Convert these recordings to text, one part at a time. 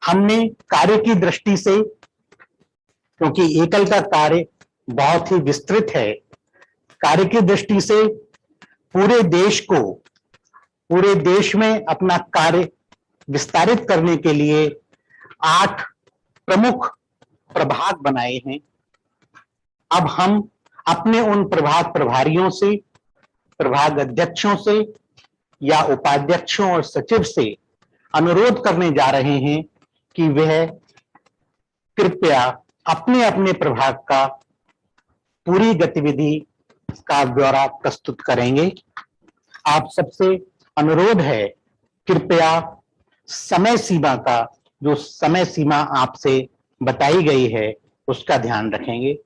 हमने कार्य की दृष्टि से, क्योंकि एकल का कार्य बहुत ही विस्तृत है, कार्य की दृष्टि से पूरे देश में अपना कार्य विस्तारित करने के लिए 8 प्रमुख प्रभाग बनाए हैं। अब हम अपने उन प्रभाग प्रभारियों से, प्रभाग अध्यक्षों से या उपाध्यक्षों और सचिव से अनुरोध करने जा रहे हैं कि वह कृपया अपने अपने प्रभाग का पूरी गतिविधि का ब्यौरा प्रस्तुत करेंगे। आप सबसे अनुरोध है, कृपया समय सीमा का, जो समय सीमा आपसे बताई गई है, उसका ध्यान रखेंगे।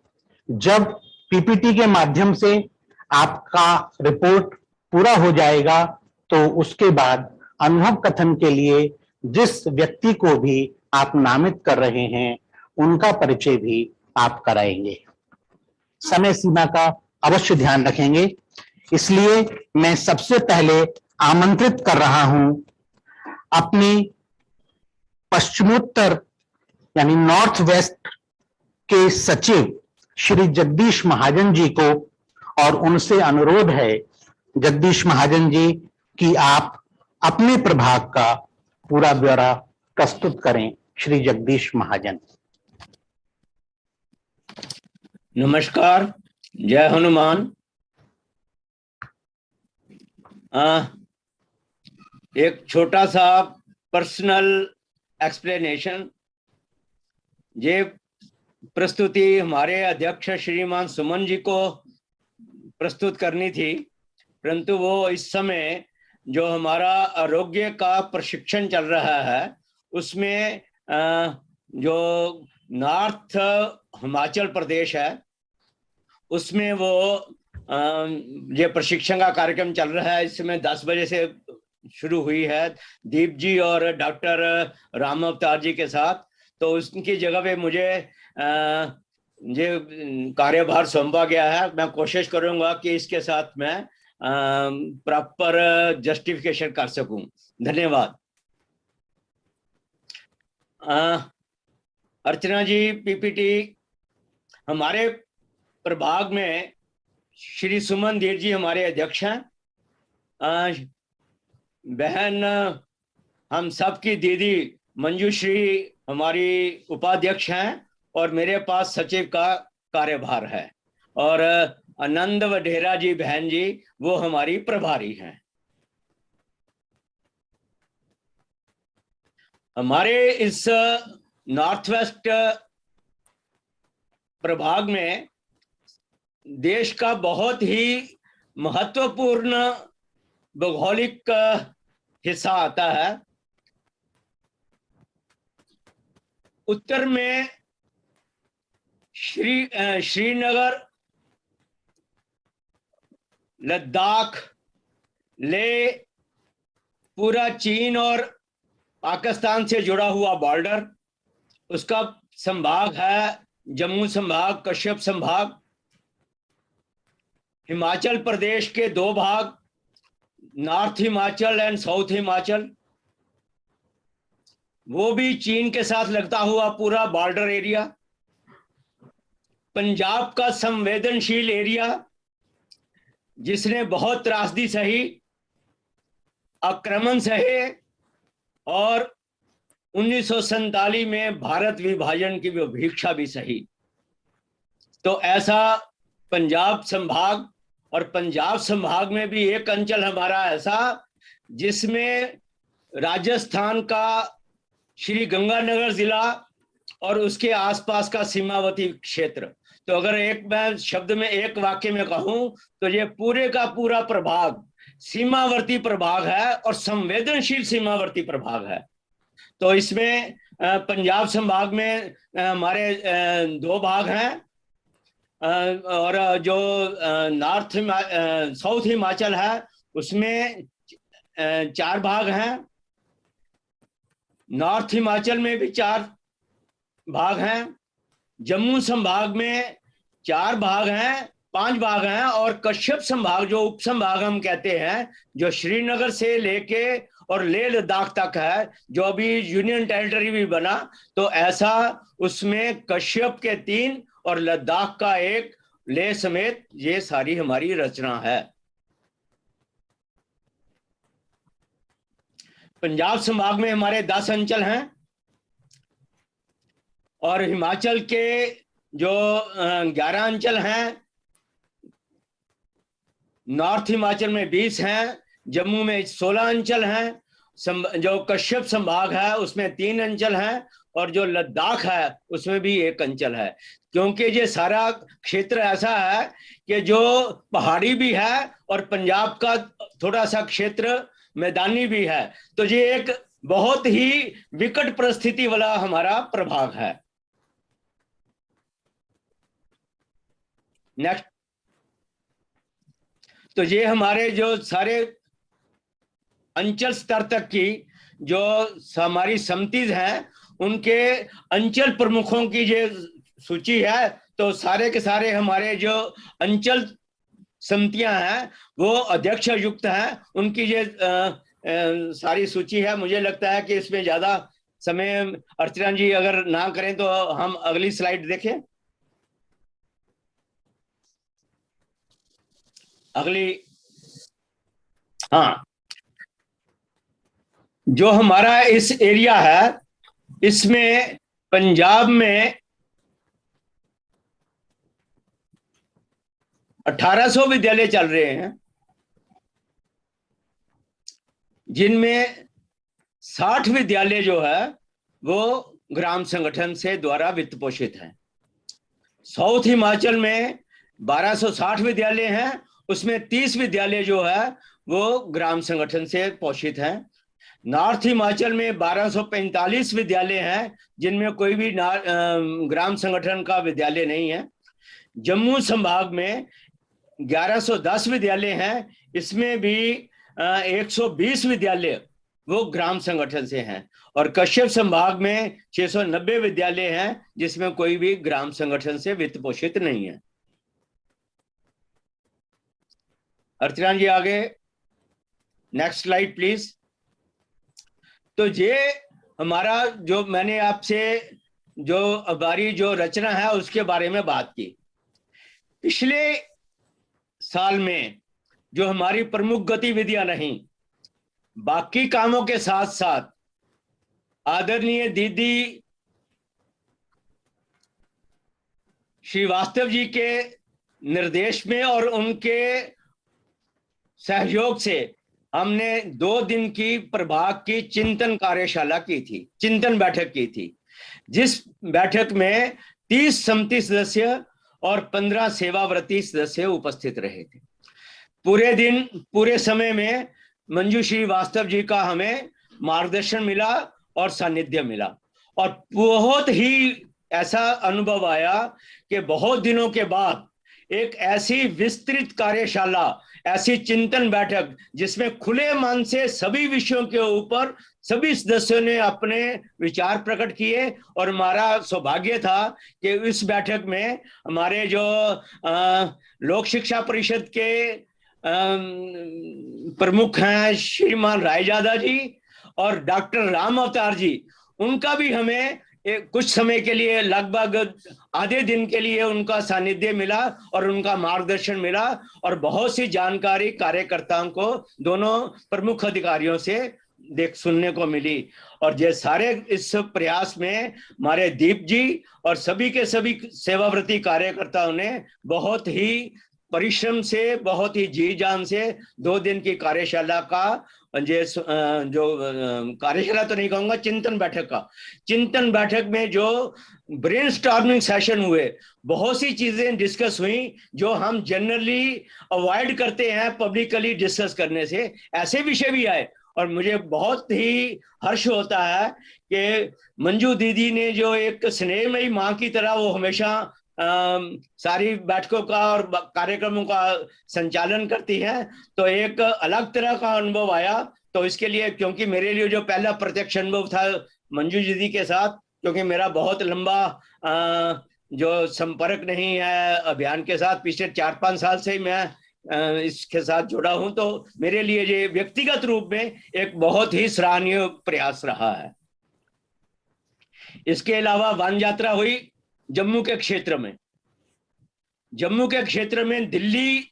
जब पीपीटी के माध्यम से आपका रिपोर्ट पूरा हो जाएगा तो उसके बाद अनुभव कथन के लिए जिस व्यक्ति को भी आप नामित कर रहे हैं उनका परिचय भी आप कराएंगे। समय सीमा का अवश्य ध्यान रखेंगे। इसलिए मैं सबसे पहले आमंत्रित कर रहा हूं अपनी पश्चिमोत्तर यानी नॉर्थ वेस्ट के सचिव श्री जगदीश महाजन जी को, और उनसे अनुरोध है जगदीश महाजन जी कि आप अपने प्रभाग का पूरा ब्यौरा प्रस्तुत करें। श्री जगदीश महाजन। नमस्कार, जय हनुमान। एक छोटा सा पर्सनल एक्सप्लेनेशन। ये प्रस्तुति हमारे अध्यक्ष श्रीमान सुमन जी को प्रस्तुत करनी थी, परंतु वो इस समय जो हमारा आरोग्य का प्रशिक्षण चल रहा है उसमें जो नॉर्थ हिमाचल प्रदेश है उसमें वो ये प्रशिक्षण का कार्यक्रम चल रहा है। इसमें 10 बजे से शुरू हुई है दीप जी और डॉक्टर राम अवतार जी के साथ। तो उसकी जगह पे मुझे ये कार्यभार सौंपा गया है। मैं कोशिश करूंगा कि इसके साथ मैं प्रॉपर जस्टिफिकेशन कर सकूं। धन्यवाद। अर्चना जी, पीपीटी हमारे प्रभाग में श्री सुमन धीर जी हमारे अध्यक्ष हैं। बहन हम सबकी दीदी मंजूश्री हमारी उपाध्यक्ष हैं और मेरे पास सचिव का कार्यभार है, और आनंद वढेरा जी बहन जी वो हमारी प्रभारी हैं। हमारे इस नॉर्थ वेस्ट प्रभाग में देश का बहुत ही महत्वपूर्ण भौगोलिक हिस्सा आता है। उत्तर में श्रीनगर, लद्दाख, लेह, पूरा चीन और पाकिस्तान से जुड़ा हुआ बॉर्डर, उसका संभाग है जम्मू संभाग, कश्यप संभाग। हिमाचल प्रदेश के 2 भाग, north Himachal and south Himachal, वो भी चीन के साथ लगता हुआ पूरा बॉर्डर एरिया। पंजाब का संवेदनशील एरिया जिसने बहुत त्रासदी सही, आक्रमण सहे और 1947 में भारत विभाजन की भिक्षा भी सही। तो ऐसा पंजाब संभाग, और पंजाब संभाग में भी एक अंचल हमारा ऐसा जिसमें राजस्थान का श्री गंगानगर जिला और उसके आसपास का सीमावर्ती क्षेत्र। तो अगर मैं शब्द में एक वाक्य में कहूं तो ये पूरे का पूरा प्रभाग सीमावर्ती प्रभाग है और संवेदनशील सीमावर्ती प्रभाग है। तो इसमें पंजाब संभाग में हमारे 2 भाग हैं, और जो साउथ हिमाचल है उसमें 4 भाग हैं। नॉर्थ हिमाचल में भी 4 भाग हैं। जम्मू संभाग में 4 भाग हैं, 5 भाग हैं, और कश्यप संभाग जो उप संभाग हम कहते हैं, जो श्रीनगर से लेके और लेह लद्दाख तक है, जो अभी यूनियन टेरिटरी भी बना, तो ऐसा उसमें कश्यप के 3 और लद्दाख का 1, लेह समेत, ये सारी हमारी रचना है। पंजाब संभाग में हमारे 10 अंचल हैं और हिमाचल के जो 11 अंचल हैं, नॉर्थ हिमाचल में 20 हैं, जम्मू में 16 अंचल हैं, जो कश्यप संभाग है उसमें 3 अंचल हैं और जो लद्दाख है उसमें भी 1 अंचल है। क्योंकि ये सारा क्षेत्र ऐसा है कि जो पहाड़ी भी है और पंजाब का थोड़ा सा क्षेत्र मैदानी भी है, तो ये एक बहुत ही विकट परिस्थिति वाला हमारा प्रभाग है। नेक्स्ट। तो ये हमारे जो सारे अंचल स्तर तक की जो हमारी समितिज हैं, उनके अंचल प्रमुखों की ये सूची है। तो सारे के सारे हमारे जो अंचल समितियां हैं वो अध्यक्ष युक्त हैं, उनकी ये सारी सूची है। मुझे लगता है कि इसमें ज्यादा समय अर्चना जी अगर ना करें तो हम अगली स्लाइड देखें। अगली। हाँ, जो हमारा इस एरिया है इसमें पंजाब में 1800 विद्यालय चल रहे हैं, जिनमें 60 विद्यालय जो है वो ग्राम संगठन से द्वारा वित्त पोषित हैं। साउथ हिमाचल में 1260 विद्यालय हैं, उसमें 30 विद्यालय जो है वो ग्राम संगठन से पोषित हैं। नॉर्थ हिमाचल में 1245 विद्यालय हैं, जिनमें कोई भी ग्राम संगठन का विद्यालय नहीं है। जम्मू संभाग में 1110 विद्यालय हैं, इसमें भी 120 विद्यालय वो ग्राम संगठन से हैं। और कश्यप संभाग में 690 विद्यालय हैं, जिसमें कोई भी ग्राम संगठन से वित्त पोषित नहीं है। अर्चना जी आगे, नेक्स्ट स्लाइड प्लीज। तो ये हमारा जो मैंने आपसे जो हमारी जो रचना है उसके बारे में बात की। पिछले साल में जो हमारी प्रमुख गतिविधियां रहीं, बाकी कामों के साथ साथ आदरणीय दीदी श्रीवास्तव जी के निर्देश में और उनके सहयोग से हमने 2 दिन की प्रभाग की चिंतन कार्यशाला की थी, चिंतन बैठक की थी, जिस बैठक में 30 समिति सदस्य और 15 सेवाव्रती सदस्य उपस्थित रहे थे। पूरे दिन पूरे समय में मंजू श्रीवास्तव जी का हमें मार्गदर्शन मिला और सानिध्य मिला, और बहुत ही ऐसा अनुभव आया कि बहुत दिनों के बाद एक ऐसी विस्तृत कार्यशाला, ऐसी चिंतन बैठक जिसमें खुले मन से सभी विषयों के ऊपर सभी सदस्यों ने अपने विचार प्रकट किए। और हमारा सौभाग्य था कि इस बैठक में हमारे जो लोक शिक्षा परिषद के प्रमुख हैं श्रीमान रायजादा जी और डॉक्टर राम अवतार जी, उनका भी हमें कुछ समय के लिए, लगभग आधे दिन के लिए उनका सानिध्य मिला और उनका मार्गदर्शन मिला, और बहुत सी जानकारी कार्यकर्ताओं को दोनों प्रमुख अधिकारियों से सुनने को मिली। और ये सारे इस प्रयास में हमारे दीप जी और सभी के सभी सेवाव्रती कार्यकर्ताओं ने बहुत ही परिश्रम से, बहुत ही जी जान से 2 दिन की कार्यशाला का जो कार्यशाला तो नहीं कहूंगा, चिंतन बैठक का, चिंतन बैठक में जो ब्रेनस्टॉर्मिंग सेशन हुए, बहुत सी चीजें डिस्कस हुई जो हम जनरली अवॉइड करते हैं पब्लिकली डिस्कस करने से, ऐसे विषय भी आए। और मुझे बहुत ही हर्ष होता है कि मंजू दीदी ने जो एक स्नेहमयी माँ की तरह वो हमेशा सारी बैठकों का और कार्यक्रमों का संचालन करती है, तो एक अलग तरह का अनुभव आया। तो इसके लिए, क्योंकि मेरे लिए जो पहला प्रत्यक्ष अनुभव था मंजू दीदी के साथ, क्योंकि मेरा बहुत लंबा जो संपर्क नहीं है अभियान के साथ, पिछले 4-5 साल से ही मैं इसके साथ जुड़ा हूं, तो मेरे लिए ये व्यक्तिगत रूप में एक बहुत ही सराहनीय प्रयास रहा है। इसके अलावा वन यात्रा हुई जम्मू के क्षेत्र में। जम्मू के क्षेत्र में दिल्ली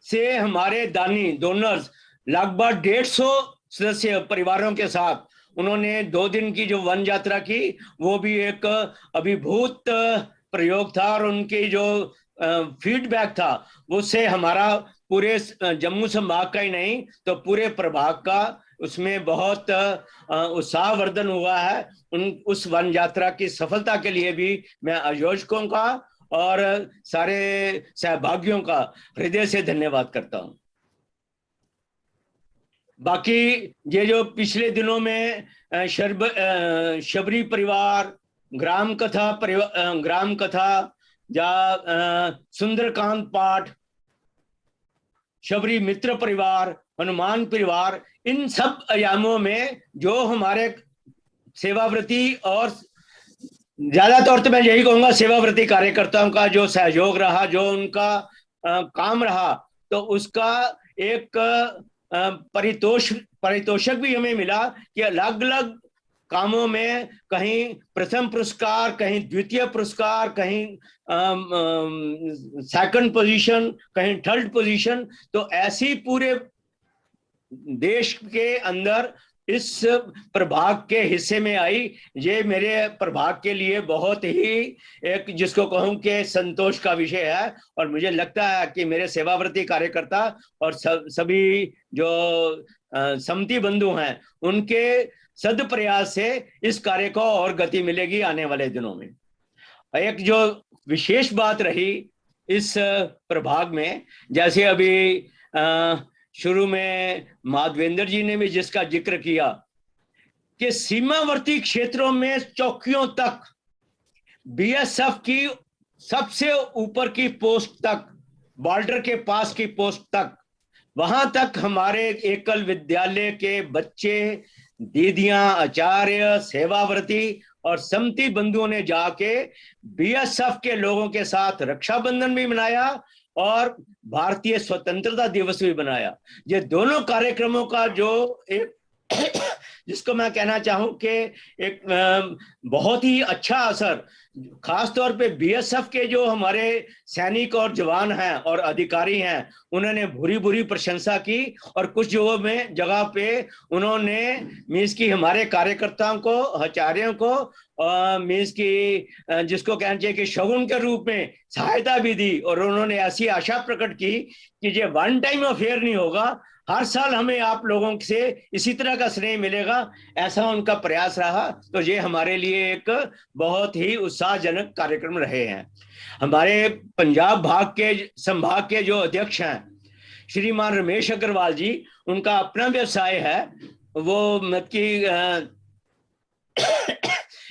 से हमारे दानी डोनर्स लगभग 150 सदस्य परिवारों के साथ उन्होंने 2 दिन की जो वन यात्रा की, वो भी एक अभिभूत प्रयोग था। और उनकी जो फीडबैक था उससे हमारा पूरे जम्मू संभाग का ही नहीं तो पूरे प्रभाग का उसमें बहुत उत्साहवर्धन हुआ है। उस वन यात्रा की सफलता के लिए भी मैं आयोजकों का और सारे सहभागियों का हृदय से धन्यवाद करता हूं। बाकी ये जो पिछले दिनों में शबरी परिवार, ग्राम कथा या सुंदरकांत पाठ, शबरी मित्र परिवार, हनुमान परिवार, इन सब आयामों में जो हमारे सेवाव्रती और ज्यादा तौर पे मैं यही कहूंगा सेवाव्रती कार्यकर्ताओं का जो सहयोग रहा, जो उनका काम रहा, तो उसका एक पारितोषिक भी हमें मिला कि अलग अलग कामों में कहीं प्रथम पुरस्कार, कहीं द्वितीय पुरस्कार, कहीं सेकंड पोजीशन, कहीं थर्ड पोजीशन। तो ऐसी पूरे देश के अंदर इस प्रभाग के हिस्से में आई। ये मेरे प्रभाग के लिए बहुत ही एक जिसको कहूं कि संतोष का विषय है। और मुझे लगता है कि मेरे सेवाव्रती कार्यकर्ता और सभी जो समती बंधु हैं उनके सद प्रयास से इस कार्य को और गति मिलेगी आने वाले दिनों में। एक जो विशेष बात रही इस प्रभाग में, जैसे अभी शुरू में माधवेंद्र जी ने भी जिसका जिक्र किया कि सीमावर्ती क्षेत्रों में चौकियों तक, बीएसएफ की सबसे ऊपर की पोस्ट तक, बॉर्डर के पास की पोस्ट तक, वहां तक हमारे एकल विद्यालय के बच्चे, दीदियां, आचार्य, सेवाव्रती और समती बंधुओं ने जाके बीएसएफ के लोगों के साथ रक्षाबंधन भी मनाया और भारतीय स्वतंत्रता दिवस भी बनाया। ये दोनों कार्यक्रमों का जो एक जिसको मैं कहना चाहूं कि एक बहुत ही अच्छा असर, खासतौर पे बीएसएफ के जो हमारे सैनिक और जवान हैं और अधिकारी हैं, उन्होंने भूरी भूरी प्रशंसा की। और कुछ जगहों में जगह पे उन्होंने मीन्स की हमारे कार्यकर्ताओं को, आचार्यों को मीन्स की जिसको कहना चाहिए कि शगुन के रूप में सहायता भी दी। और उन्होंने ऐसी आशा प्रकट की कि ये वन टाइम अफेयर नहीं होगा, हर साल हमें आप लोगों से इसी तरह का स्नेह मिलेगा, ऐसा उनका प्रयास रहा। तो ये हमारे लिए एक बहुत ही उत्साहजनक कार्यक्रम रहे हैं। हमारे पंजाब संभाग के जो अध्यक्ष हैं श्रीमान रमेश अग्रवाल जी, उनका अपना व्यवसाय है, वो मतलब की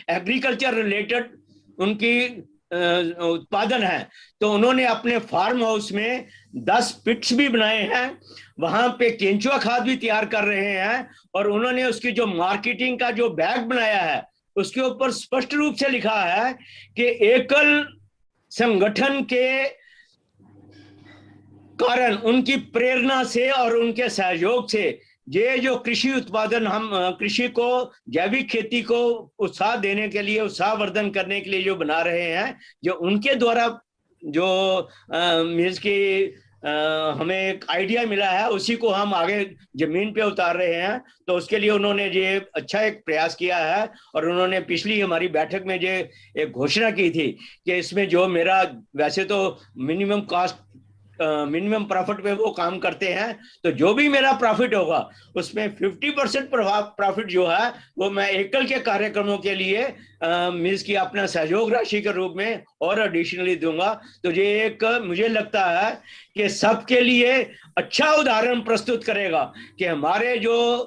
एग्रीकल्चर रिलेटेड उनकी उत्पादन है। तो उन्होंने अपने फार्म हाउस में 10 पिट्स भी बनाए हैं, वहां पे केंचुआ खाद भी तैयार कर रहे हैं। और उन्होंने उसकी जो मार्केटिंग का जो बैग बनाया है उसके ऊपर स्पष्ट रूप से लिखा है कि एकल संगठन के कारण, उनकी प्रेरणा से और उनके सहयोग से ये जो कृषि उत्पादन हम कृषि को, जैविक खेती को उत्साह देने के लिए, उत्साहवर्धन करने के लिए जो बना रहे हैं, जो उनके द्वारा जो मीन्स की हमें एक आइडिया मिला है उसी को हम आगे जमीन पे उतार रहे हैं। तो उसके लिए उन्होंने ये अच्छा एक प्रयास किया है। और उन्होंने पिछली हमारी बैठक में ये एक घोषणा की थी कि इसमें जो मेरा वैसे तो मिनिमम कॉस्ट मिनिमम प्रॉफिट पे वो काम करते हैं, तो जो भी मेरा प्रॉफिट होगा उसमें 50% प्रॉफिट जो है वो मैं एकल के कार्यक्रमों के लिए मीन्स की अपना सहयोग राशि के रूप में और एडिशनली दूंगा। तो ये एक मुझे लगता है कि सबके लिए अच्छा उदाहरण प्रस्तुत करेगा कि हमारे जो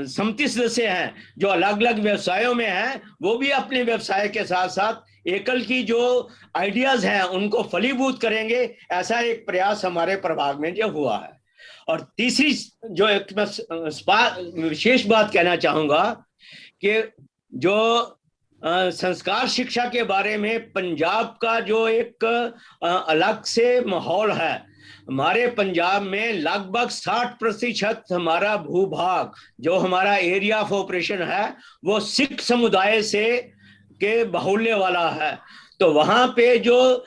समती सदस्य हैं जो अलग अलग व्यवसायों में हैं, वो भी अपने व्यवसाय के साथ साथ एकल की जो आइडियाज हैं उनको फलीभूत करेंगे। ऐसा एक प्रयास हमारे प्रभाग में जो हुआ है। और तीसरी जो एक मैं विशेष बात कहना चाहूंगा कि जो संस्कार शिक्षा के बारे में पंजाब का जो एक अलग से माहौल है, हमारे पंजाब में लगभग 60% हमारा भूभाग, जो हमारा एरिया ऑफ ऑपरेशन है, वो सिख समुदाय से के बाहुल्य वाला है। तो वहां पे जो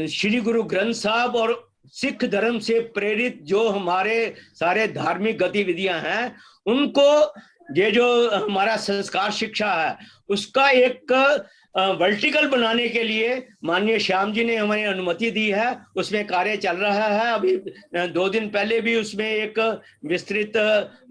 श्री गुरु ग्रंथ साहब और सिख धर्म से प्रेरित जो हमारे सारे धार्मिक गतिविधियां हैं, उनको ये जो हमारा संस्कार शिक्षा है उसका एक वर्टिकल बनाने के लिए माननीय श्याम जी ने हमें अनुमति दी है। उसमें कार्य चल रहा है। अभी 2 दिन पहले भी उसमें एक विस्तृत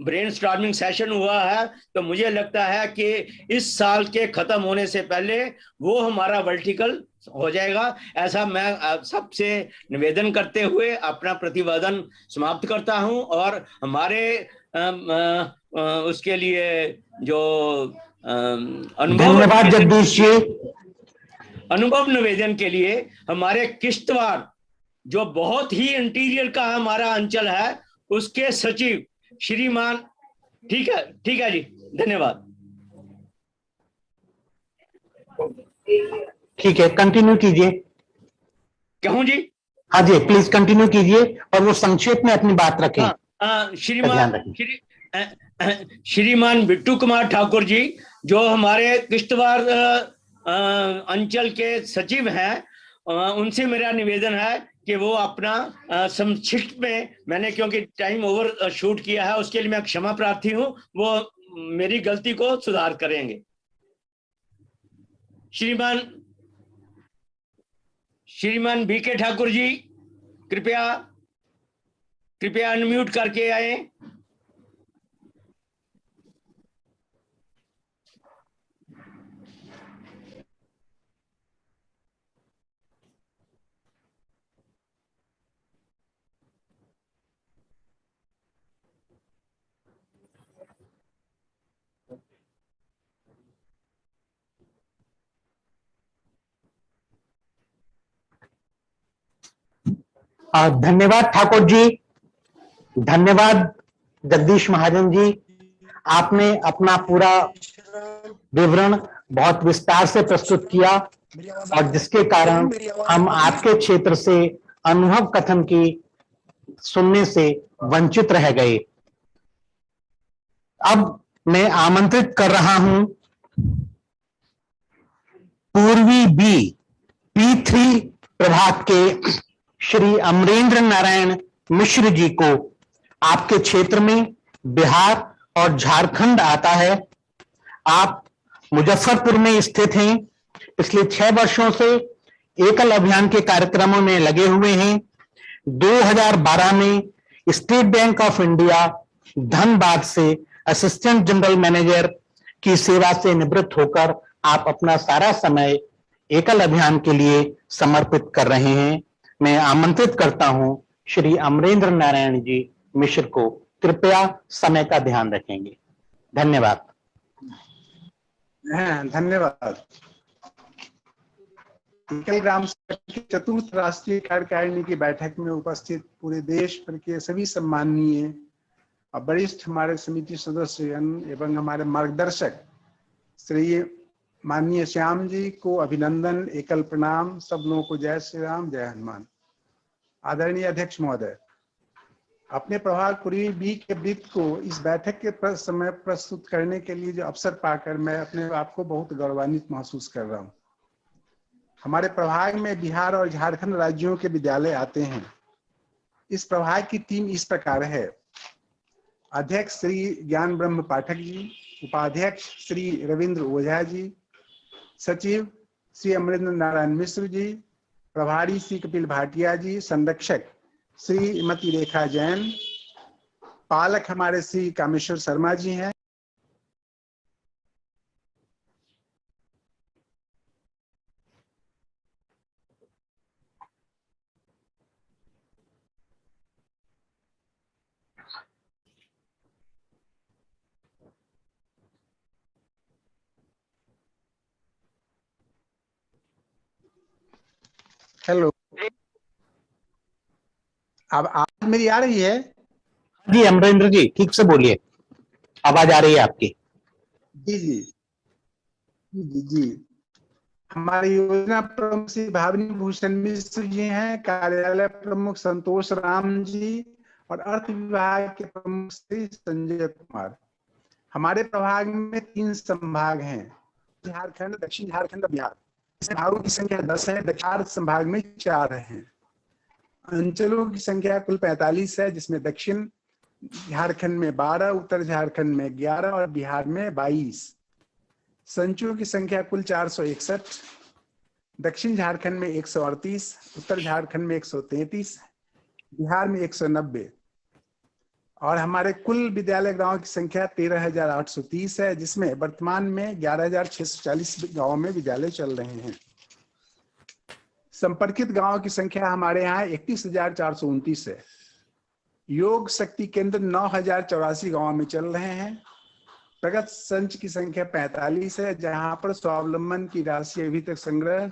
ब्रेनस्टॉर्मिंग सेशन हुआ है। तो मुझे लगता है कि इस साल के खत्म होने से पहले वो हमारा वर्टिकल हो जाएगा। ऐसा मैं सबसे निवेदन करते हुए अपना प्रतिवेदन समाप्त करता हूं और हमारे उसके लिए जो धन्यवाद जगदीश जी। अनुभव निवेदन के लिए हमारे किश्तवाड़ जो बहुत ही इंटीरियर का हमारा अंचल है, उसके सचिव श्रीमान, ठीक है जी, धन्यवाद। ठीक है, कंटिन्यू कीजिए। कहूं जी? हाँ जी, प्लीज कंटिन्यू कीजिए और वो संक्षेप में अपनी बात रखें। श्रीमान बिट्टू कुमार ठाकुर जी, जो हमारे किश्तवाड़ अंचल के सचिव हैं, उनसे मेरा निवेदन है कि वो अपना संक्षिप्त में, मैंने क्योंकि टाइम ओवर शूट किया है उसके लिए मैं क्षमा प्रार्थी हूं, वो मेरी गलती को सुधार करेंगे। श्रीमान बीके ठाकुर जी, कृपया अनम्यूट करके आए। धन्यवाद ठाकुर जी, धन्यवाद जगदीश महाजन जी। आपने अपना पूरा विवरण बहुत विस्तार से प्रस्तुत किया और जिसके कारण हम आपके क्षेत्र से अनुभव कथन की सुनने से वंचित रह गए। अब मैं आमंत्रित कर रहा हूं पूर्वी बी P3 प्रभाग के श्री अमरेंद्र नारायण मिश्र जी को। आपके क्षेत्र में बिहार और झारखंड आता है। आप मुजफ्फरपुर में स्थित हैं। पिछले 6 वर्षों से एकल अभियान के कार्यक्रमों में लगे हुए हैं। 2012 में state bank of India Dhanbad से असिस्टेंट जनरल मैनेजर की सेवा से निवृत्त होकर आप अपना सारा समय एकल अभियान के लिए समर्पित कर रहे हैं। मैं आमंत्रित करता हूं श्री अमरेंद्र नारायण जी मिश्र को। कृपया समय का ध्यान रखेंगे। धन्यवाद। धन्यवाद। एकल ग्राम सभा की 4th राष्ट्रीय कार्यकारिणी की बैठक में उपस्थित पूरे देश भर के सभी सम्माननीय और वरिष्ठ हमारे समिति सदस्य एवं हमारे मार्गदर्शक श्री माननीय श्याम जी को अभिनंदन, एकल प्रणाम। सब लोगों को जय श्री राम, जय हनुमान। आदरणीय अध्यक्ष महोदय, अपने प्रभाग पूर्वी बी के वृत्त को इस बैठक के समय प्रस्तुत करने के लिए जो अवसर पाकर मैं अपने आप को बहुत गौरवान्वित महसूस कर रहा हूँ। हमारे प्रभाग में बिहार और झारखंड राज्यों के विद्यालय आते हैं। इस प्रभाग की टीम इस प्रकार है: अध्यक्ष श्री ज्ञान ब्रह्म पाठक जी, उपाध्यक्ष श्री रविंद्र ओझा जी, सचिव श्री अमरेंद्र नारायण मिश्र जी, प्रभारी श्री कपिल भाटिया जी, संरक्षक श्रीमती रेखा जैन, पालक हमारे श्री कामेश्वर शर्मा जी हैं। हेलो, अब आवाज मेरी आ रही है? जी अमरेंद्र जी, ठीक से बोलिए, आवाज आ रही है आपकी। जी जी। जी। हमारी योजना प्रमुख श्री भावनी भूषण मिश्र जी हैं, कार्यालय प्रमुख संतोष राम जी और अर्थ विभाग के प्रमुख श्री संजय कुमार। हमारे प्रभाग में 3 संभाग हैं, झारखंड, दक्षिण झारखंड और बिहार। इसमें भागों की संख्या 10 है, दक्षिण संभाग में 4 हैं। अंचलों की संख्या कुल 45 है, जिसमें दक्षिण झारखंड में 12, उत्तर झारखंड में 11 और बिहार में 22। संचों की संख्या कुल 461, दक्षिण झारखंड में 138, उत्तर झारखंड में 133, बिहार में 190 और हमारे कुल विद्यालय गांव की संख्या 13,830 है, जिसमें वर्तमान में 11,640 गांवों में विद्यालय चल रहे हैं। संपर्कित गांवों की संख्या हमारे यहाँ 31,429 है। योग शक्ति केंद्र 9,084 गांवों में चल रहे हैं। प्रगत संच की संख्या 45 है, जहां पर स्वावलंबन की राशि अभी तक संग्रह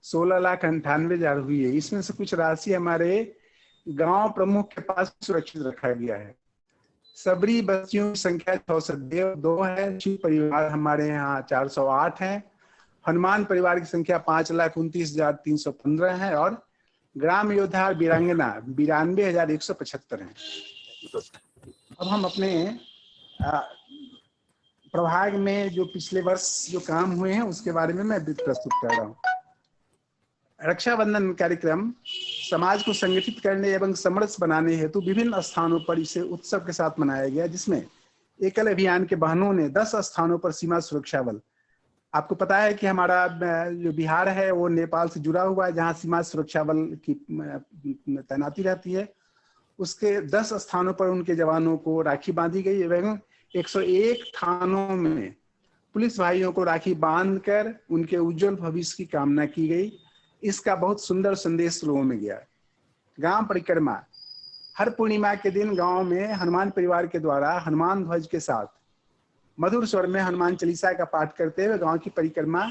16,98,000 हुई है। इसमें से कुछ राशि हमारे गांव प्रमुख के पास सुरक्षित रखा गया है। सबरी बस्तियों की संख्या 602 है। शिव परिवार हमारे यहाँ 408 है। हनुमान परिवार की संख्या 5,29,315 है और ग्राम योद्धा वीरांगना 92,175 है। अब हम अपने प्रभाग में जो पिछले वर्ष जो काम हुए हैं उसके बारे में मैं प्रस्तुत कर रहा हूँ। रक्षाबंधन कार्यक्रम समाज को संगठित करने एवं समरस बनाने हेतु विभिन्न स्थानों पर इसे उत्सव के साथ मनाया गया, जिसमें एकल अभियान के बहनों ने 10 स्थानों पर सीमा सुरक्षा बल, आपको पता है कि हमारा जो बिहार है वो नेपाल से जुड़ा हुआ है, जहां सीमा सुरक्षा बल की तैनाती रहती है। उसके 10 स्थानों पर उनके जवानों को राखी बांधी गई एवं 101 थानों में पुलिस भाइयों को राखी बांधकर उनके उज्जवल भविष्य की कामना की गई। इसका बहुत सुंदर संदेश लोगों में गया। गांव परिक्रमा, हर पूर्णिमा के दिन गांव में हनुमान परिवार के द्वारा हनुमान ध्वज के साथ मधुर स्वर में हनुमान चालीसा का पाठ करते हुए गांव की परिक्रमा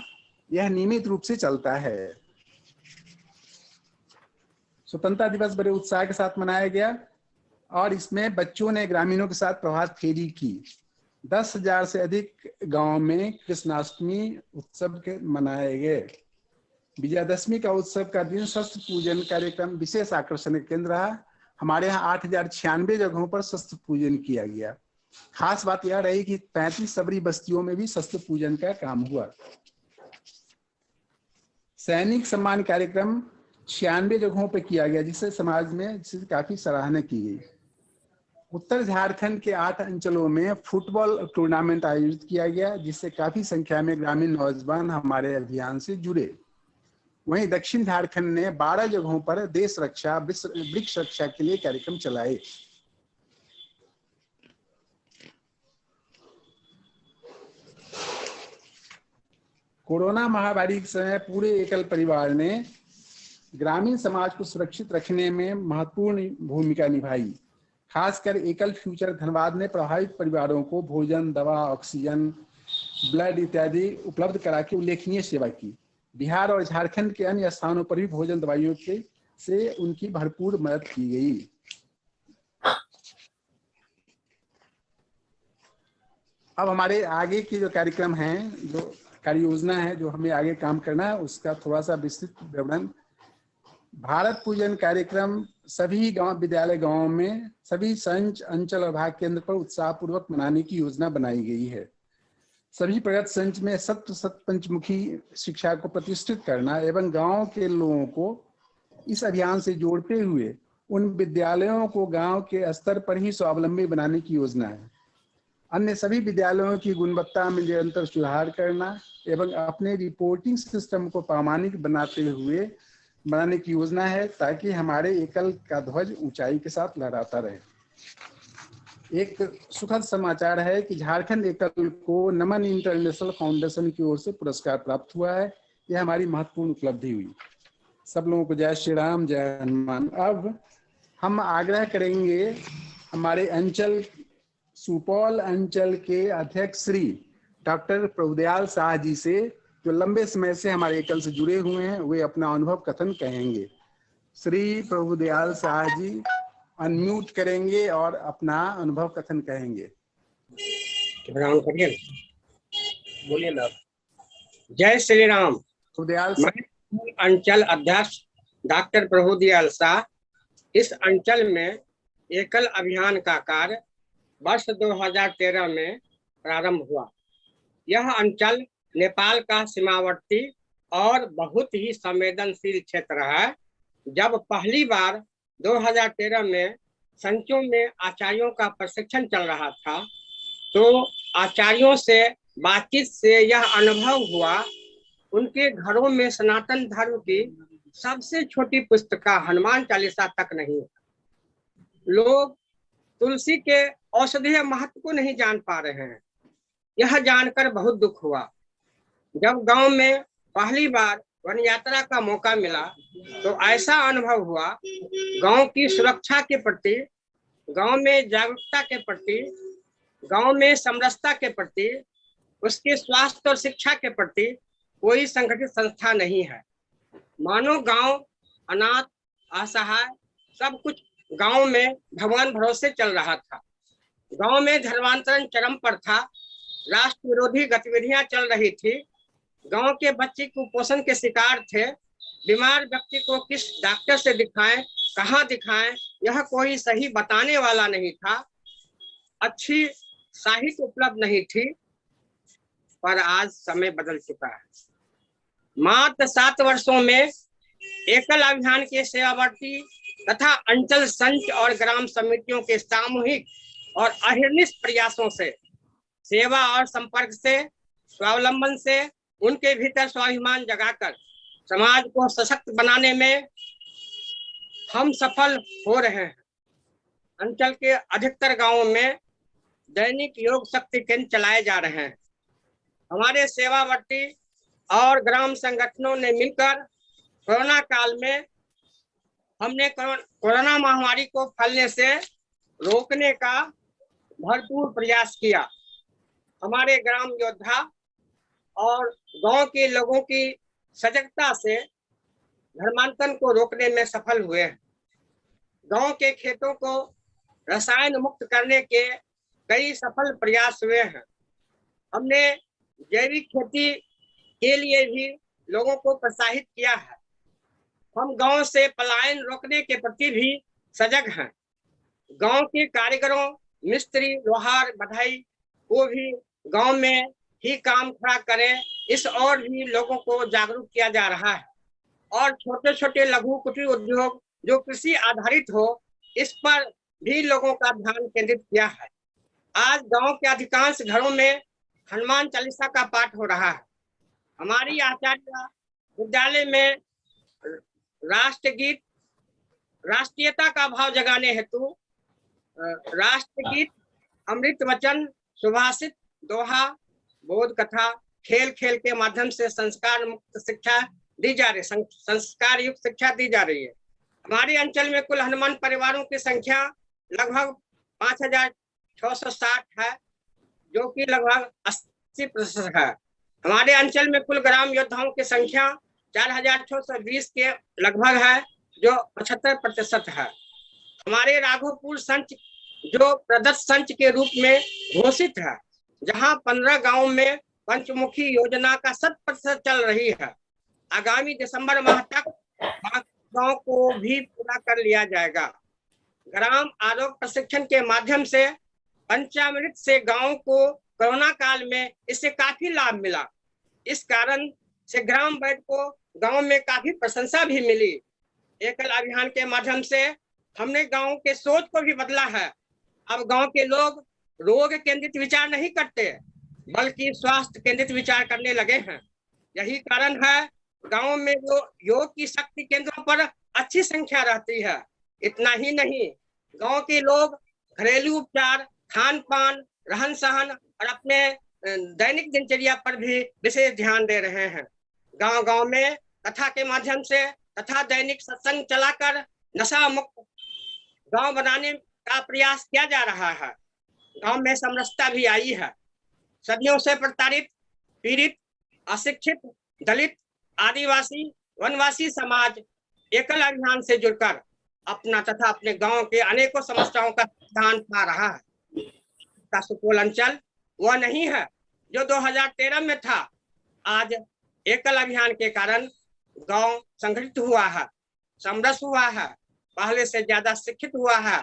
यह नियमित रूप से चलता है। स्वतंत्रता दिवस बड़े उत्साह के साथ मनाया गया और इसमें बच्चों ने ग्रामीणों के साथ प्रभात फेरी की। 10,000 से अधिक गांव में कृष्णाष्टमी उत्सव के मनाए गए। विजयादशमी का उत्सव का दिन शस्त्र पूजन कार्यक्रम विशेष आकर्षण का केंद्र रहा। हमारे यहाँ 8,096 जगहों पर शस्त्र पूजन किया गया। खास बात यह रही कि 35 सबरी बस्तियों में भी शस्त्र पूजन का काम हुआ। सैनिक सम्मान कार्यक्रम 96 जगहों पर किया गया, जिससे समाज में काफी सराहना की गई। उत्तर झारखंड के 8 अंचलों में फुटबॉल टूर्नामेंट आयोजित किया गया, जिससे काफी संख्या में ग्रामीण नौजवान हमारे अभियान से जुड़े। वहीं दक्षिण झारखंड ने 12 जगहों पर देश रक्षा, वृक्ष रक्षा के लिए कार्यक्रम चलाए। कोरोना महामारी के समय पूरे एकल परिवार ने ग्रामीण समाज को सुरक्षित रखने में महत्वपूर्ण भूमिका निभाई। खासकर एकल फ्यूचर धनबाद ने प्रभावित परिवारों को भोजन, दवा, ऑक्सीजन, ब्लड इत्यादि उपलब्ध करा के उल्लेखनीय सेवा की। बिहार और झारखंड के अन्य स्थानों पर भी भोजन, दवाइयों के से उनकी भरपूर मदद की गई। अब हमारे आगे के जो कार्यक्रम हैं, जो कार्य योजना है, जो हमें आगे काम करना है, उसका थोड़ा सा विस्तृत विवरण। भारत पूजन कार्यक्रम सभी गांव, विद्यालय गांवों में सभी संच, अंचल और भाग केंद्र पर उत्साहपूर्वक मनाने की योजना बनाई गई है। सभी प्रगत संच में सत पंचमुखी शिक्षा को प्रतिष्ठित करना एवं गांव के लोगों को इस अभियान से जोड़ते हुए उन विद्यालयों को गांव के स्तर पर ही स्वावलंबी बनाने की योजना है। अन्य सभी विद्यालयों की गुणवत्ता में निरंतर सुधार करना एवं अपने रिपोर्टिंग सिस्टम को प्रामाणिक बनाने की योजना है, ताकि हमारे एकल का ध्वज ऊंचाई के साथ लहराता रहे। एक सुखद समाचार है कि झारखंड एकल को नमन इंटरनेशनल फाउंडेशन की ओर से पुरस्कार प्राप्त हुआ है। यह हमारी महत्वपूर्ण उपलब्धि हुई। सब लोगों को जय श्री राम, जय हनुमान। अब हम आग्रह करेंगे हमारे अंचल, सुपौल अंचल के अध्यक्ष श्री डॉक्टर प्रभुदयाल शाह जी से, जो लंबे समय से हमारे एकल से जुड़े हुए हैं, वे अपना अनुभव कथन कहेंगे। श्री प्रभुदयाल शाह जी अनम्यूट करेंगे और अपना अनुभव कथन कहेंगे। बोलिए ना। जय श्री राम। प्रभुदयाल मैं अंचल अध्यक्ष डॉक्टर प्रभुदयाल शाह। इस अंचल में एकल अभियान का कार्य वर्ष 2013 में प्रारंभ हुआ। यह अंचल नेपाल का सीमावर्ती और बहुत ही संवेदनशील क्षेत्र है। जब पहली बार 2013 में संचों में आचार्यों का प्रशिक्षण चल रहा था, तो आचार्यों से बातचीत से यह अनुभव हुआ, उनके घरों में सनातन धर्म की सबसे छोटी पुस्तिका हनुमान चालीसा तक नहीं है। लोग तुलसी के औषधीय महत्व को नहीं जान पा रहे हैं। यह जानकर बहुत दुख हुआ। जब गांव में पहली बार वन यात्रा का मौका मिला, तो ऐसा अनुभव हुआ, गांव की सुरक्षा के प्रति, गांव में जागरूकता के प्रति, गांव में समरसता के प्रति, उसके स्वास्थ्य और शिक्षा के प्रति कोई संगठित संस्था नहीं है। मानो गांव अनाथ, असहाय, सब कुछ गांव में भगवान भरोसे चल रहा था। गांव में धर्मांतरण चरम पर था, राष्ट्र विरोधी गतिविधियां चल रही थी। गांव के बच्चे कुपोषण के शिकार थे। बीमार व्यक्ति को किस डॉक्टर से दिखाएं, कहाँ दिखाएं, यह कोई सही बताने वाला नहीं था। अच्छी साहित्य उपलब्ध नहीं थी। पर आज समय बदल चुका है। मात्र 7 वर्षों में एकल अभियान के सेवावर्ती तथा अंचल संच और ग्राम समितियों के सामूहिक और अहिर्निश प्रयासों से, सेवा और संपर्क से, स्वावलंबन से, उनके भीतर स्वाभिमान जगाकर समाज को सशक्त बनाने में हम सफल हो रहे हैं। अंचल के अधिकतर गांवों में दैनिक योग शक्ति केंद्र चलाए जा रहे हैं। हमारे सेवावर्ती और ग्राम संगठनों ने मिलकर कोरोना काल में हमने कोरोना महामारी को फैलने से रोकने का भरपूर प्रयास किया। हमारे ग्राम योद्धा और गांव के लोगों की सजगता से धर्मांतरण को रोकने में सफल हुए हैं। गांव के खेतों को रसायन मुक्त करने के कई सफल प्रयास हुए हैं। हमने जैविक खेती के लिए भी लोगों को प्रोत्साहित किया है। हम गांव से पलायन रोकने के प्रति भी सजग हैं। गांव के कारीगरों, मिस्त्री, लोहार, बढ़ई को भी गांव में ही काम खड़ा करें, इस और भी लोगों को जागरूक किया जा रहा है। और छोटे छोटे लघु कुटीर उद्योग जो कृषि आधारित हो, इस पर भी लोगों का ध्यान केंद्रित किया है। आज गांव के अधिकांश घरों में हनुमान चालीसा का पाठ हो रहा है। हमारी आचार्य विद्यालय में राष्ट्रगीत, राष्ट्रीयता का भाव जगाने हेतु राष्ट्रगीत, अमृत वचन, सुभाषित, दोहा, बोध कथा, खेल खेल के माध्यम से संस्कार मुक्त शिक्षा दी जा रही, संस्कार युक्त शिक्षा दी जा रही है। हमारे अंचल में कुल हनुमान परिवारों की संख्या लगभग 5660 है, जो कि लगभग 80% है। हमारे अंचल में कुल ग्राम योद्धाओं की संख्या 4620 के लगभग है, जो 75% है। हमारे राघोपुर संच जो प्रदत्त संच के रूप में घोषित है, जहां 15 गांव में पंचमुखी योजना का 100% चल रही है। आगामी दिसंबर माह तक गांव को भी पूरा कर लिया जाएगा। ग्राम आरोग्य प्रशिक्षण के माध्यम से पंचामृत से गांव को कोरोना काल में इससे काफी लाभ मिला। इस कारण से ग्राम वैद्य को गांव में काफी प्रशंसा भी मिली। एकल अभियान के माध्यम से हमने गांव के सोच को भी बदला है। अब गांव के लोग रोग केंद्रित विचार नहीं करते, बल्कि स्वास्थ्य केंद्रित विचार करने लगे हैं। यही कारण है गांव में जो योग की शक्ति केंद्रों पर अच्छी संख्या रहती है। इतना ही नहीं, गांव के लोग घरेलू उपचार, खान पान, रहन सहन और अपने दैनिक दिनचर्या पर भी विशेष ध्यान दे रहे हैं। गांव गांव में कथा के माध्यम से तथा दैनिक सत्संग चलाकर नशा मुक्त गांव बनाने का प्रयास किया जा रहा है। गांव में समरसता भी आई है। सदियों से प्रताड़ित, पीड़ित, अशिक्षित, दलित, आदिवासी, वनवासी समाज एकल अभियान से जुड़कर अपना तथा अपने गांव के अनेकों समस्याओं का समाधान पा रहा है। का सुपौल अंचल वह नहीं है जो 2013 में था। आज एकल अभियान के कारण गांव संगठित हुआ है, समरस हुआ है, पहले से ज्यादा शिक्षित हुआ है,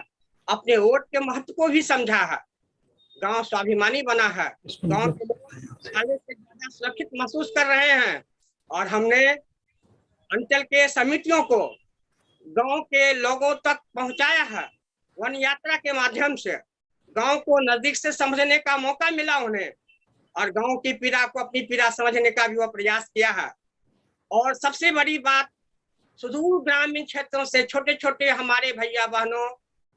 अपने वोट के महत्व को भी समझा है, गांव स्वाभिमानी बना है, गांव के लोग पहले से ज्यादा सुरक्षित महसूस कर रहे हैं। और हमने अंचल के समितियों को गांव के लोगों तक पहुंचाया है। वन यात्रा के माध्यम से गांव को नजदीक से समझने का मौका मिला उन्हें, और गांव की पीड़ा को अपनी पीड़ा समझने का भी वो प्रयास किया है। और सबसे बड़ी बात, सुदूर ग्रामीण क्षेत्रों से छोटे छोटे हमारे भैया बहनों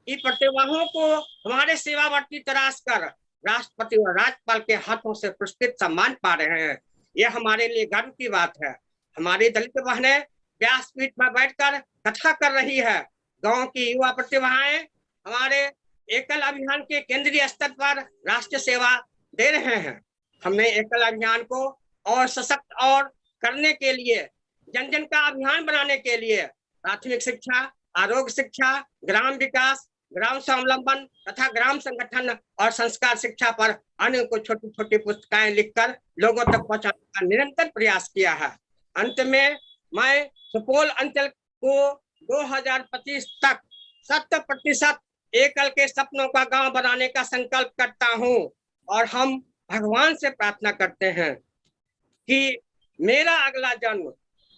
की प्रतिभाओं को हमारे सेवावर्ती तराश कर राष्ट्रपति और राज्यपाल के हाथों से पुरस्कृत सम्मान पा रहे हैं। यह हमारे लिए गर्व की बात है। हमारी दलित बहनें व्यासपीठ में बैठकर कथा कर रही है। गांव की युवा प्रतिभाएं हमारे एकल अभियान के केंद्रीय स्तर पर राष्ट्र सेवा दे रहे हैं। हमने एकल अभियान को और सशक्त और करने के लिए, जन जन का अभियान बनाने के लिए प्राथमिक शिक्षा, आरोग्य शिक्षा, ग्राम विकास, ग्राम स्वावलंबन तथा ग्राम संगठन और संस्कार शिक्षा पर अन्य को छोटी छोटी पुस्तिकाएं लिखकर लोगों तक पहुंचाने का निरंतर प्रयास किया है। अंत में मैं सुपौल अंचल को 2025 तक 100% एकल के सपनों का गांव बनाने का संकल्प करता हूं, और हम भगवान से प्रार्थना करते हैं कि मेरा अगला जन्म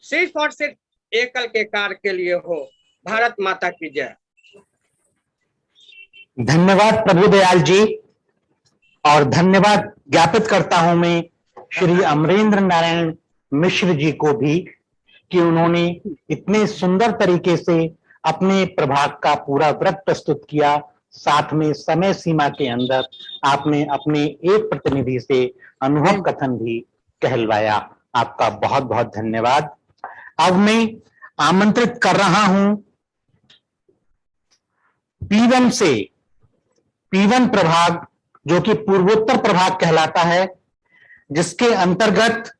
सिर्फ और सिर्फ एकल के कार्य के लिए हो। भारत माता की जय। धन्यवाद प्रभुदयाल जी, और धन्यवाद ज्ञापित करता हूं मैं श्री अमरेंद्र नारायण मिश्र जी को भी कि उन्होंने इतने सुंदर तरीके से अपने प्रभाग का पूरा व्रत प्रस्तुत किया, साथ में समय सीमा के अंदर आपने अपने एक प्रतिनिधि से अनुभव कथन भी कहलवाया। आपका बहुत बहुत धन्यवाद। अब मैं आमंत्रित कर रहा हूं P1 से, P1 प्रभाग जो कि पूर्वोत्तर प्रभाग कहलाता है, जिसके अंतर्गत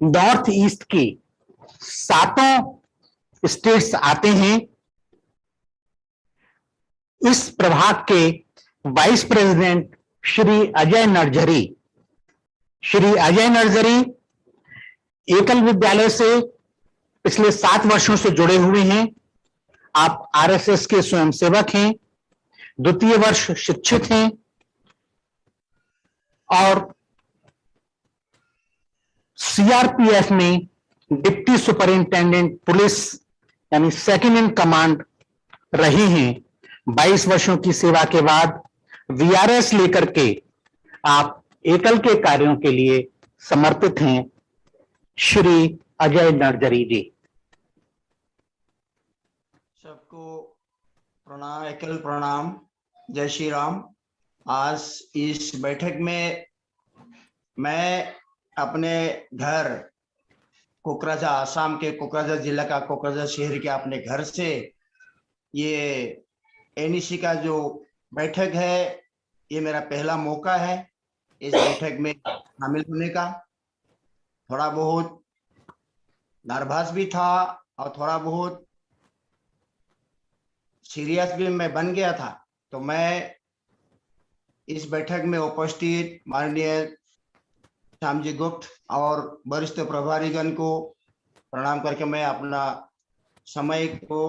नॉर्थ ईस्ट की 7 स्टेट्स आते हैं। इस प्रभाग के वाइस प्रेसिडेंट श्री अजय नरझरी, श्री अजय नरझरी एकल विद्यालय से पिछले 7 वर्षों से जुड़े हुए हैं। आप आरएसएस के स्वयंसेवक हैं, द्वितीय वर्ष शिक्षित हैं और सीआरपीएफ में डिप्टी सुपरिंटेंडेंट पुलिस यानी सेकंड इन कमांड रहे हैं। 22 वर्षों की सेवा के बाद वीआरएस लेकर के आप एकल के कार्यों के लिए समर्पित हैं। श्री अजय नरझरी जी। सबको प्रणाम, एकल प्रणाम, जय श्री राम। आज इस बैठक में मैं अपने घर कोकराझार, आसाम के कोकराझार जिला का कोकराझार शहर के अपने घर से ये एनईसी का जो बैठक है, ये मेरा पहला मौका है इस बैठक में शामिल होने का। थोड़ा बहुत नर्वस भी था और थोड़ा बहुत सीरियस भी मैं बन गया था। तो मैं इस बैठक में उपस्थित माननीय श्यामजी गुप्त और वरिष्ठ प्रभारीगण को प्रणाम करके मैं अपना समय को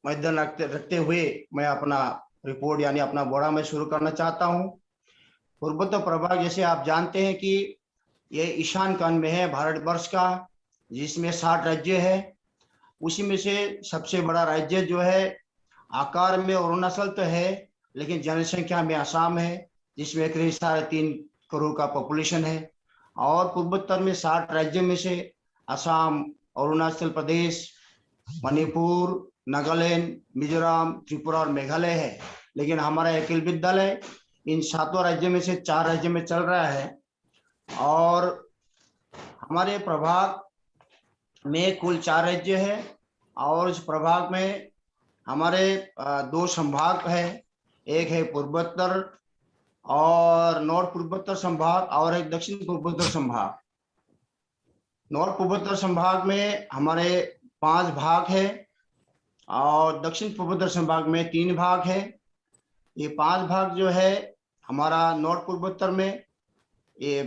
मद्देनजर रखते हुए मैं अपना रिपोर्ट यानी अपना बोरा में शुरू करना चाहता हूं। पूर्वोत्तर प्रभाग जैसे आप जानते हैं कि ये ईशान कान में है भारतवर्ष का, जिसमें 60 राज्य है। उसी में से सबसे बड़ा राज्य जो है आकार में अरुणाचल तो है, लेकिन जनसंख्या में असम है, जिसमें करीब 3.5 करोड़ का पॉपुलेशन है। और पूर्वोत्तर में 60 राज्यों में से असम, अरुणाचल प्रदेश, मणिपुर, नागालैंड, मिजोरम, त्रिपुरा और मेघालय है। लेकिन हमारा एकल विद्यालय इन 7 राज्यों में से 4 राज्यों में चल रहा है। और हमारे प्रभाग में कुल 4 राज्य है और इस प्रभाग में हमारे 2 संभाग है। एक है पूर्वोत्तर और नॉर्थ पूर्वोत्तर संभाग और एक दक्षिण पूर्वोत्तर संभाग। नॉर्थ पूर्वोत्तर संभाग में हमारे 5 भाग है और दक्षिण पूर्वोत्तर संभाग में 3 भाग है। ये 5 भाग जो है हमारा नॉर्थ पूर्वोत्तर में ये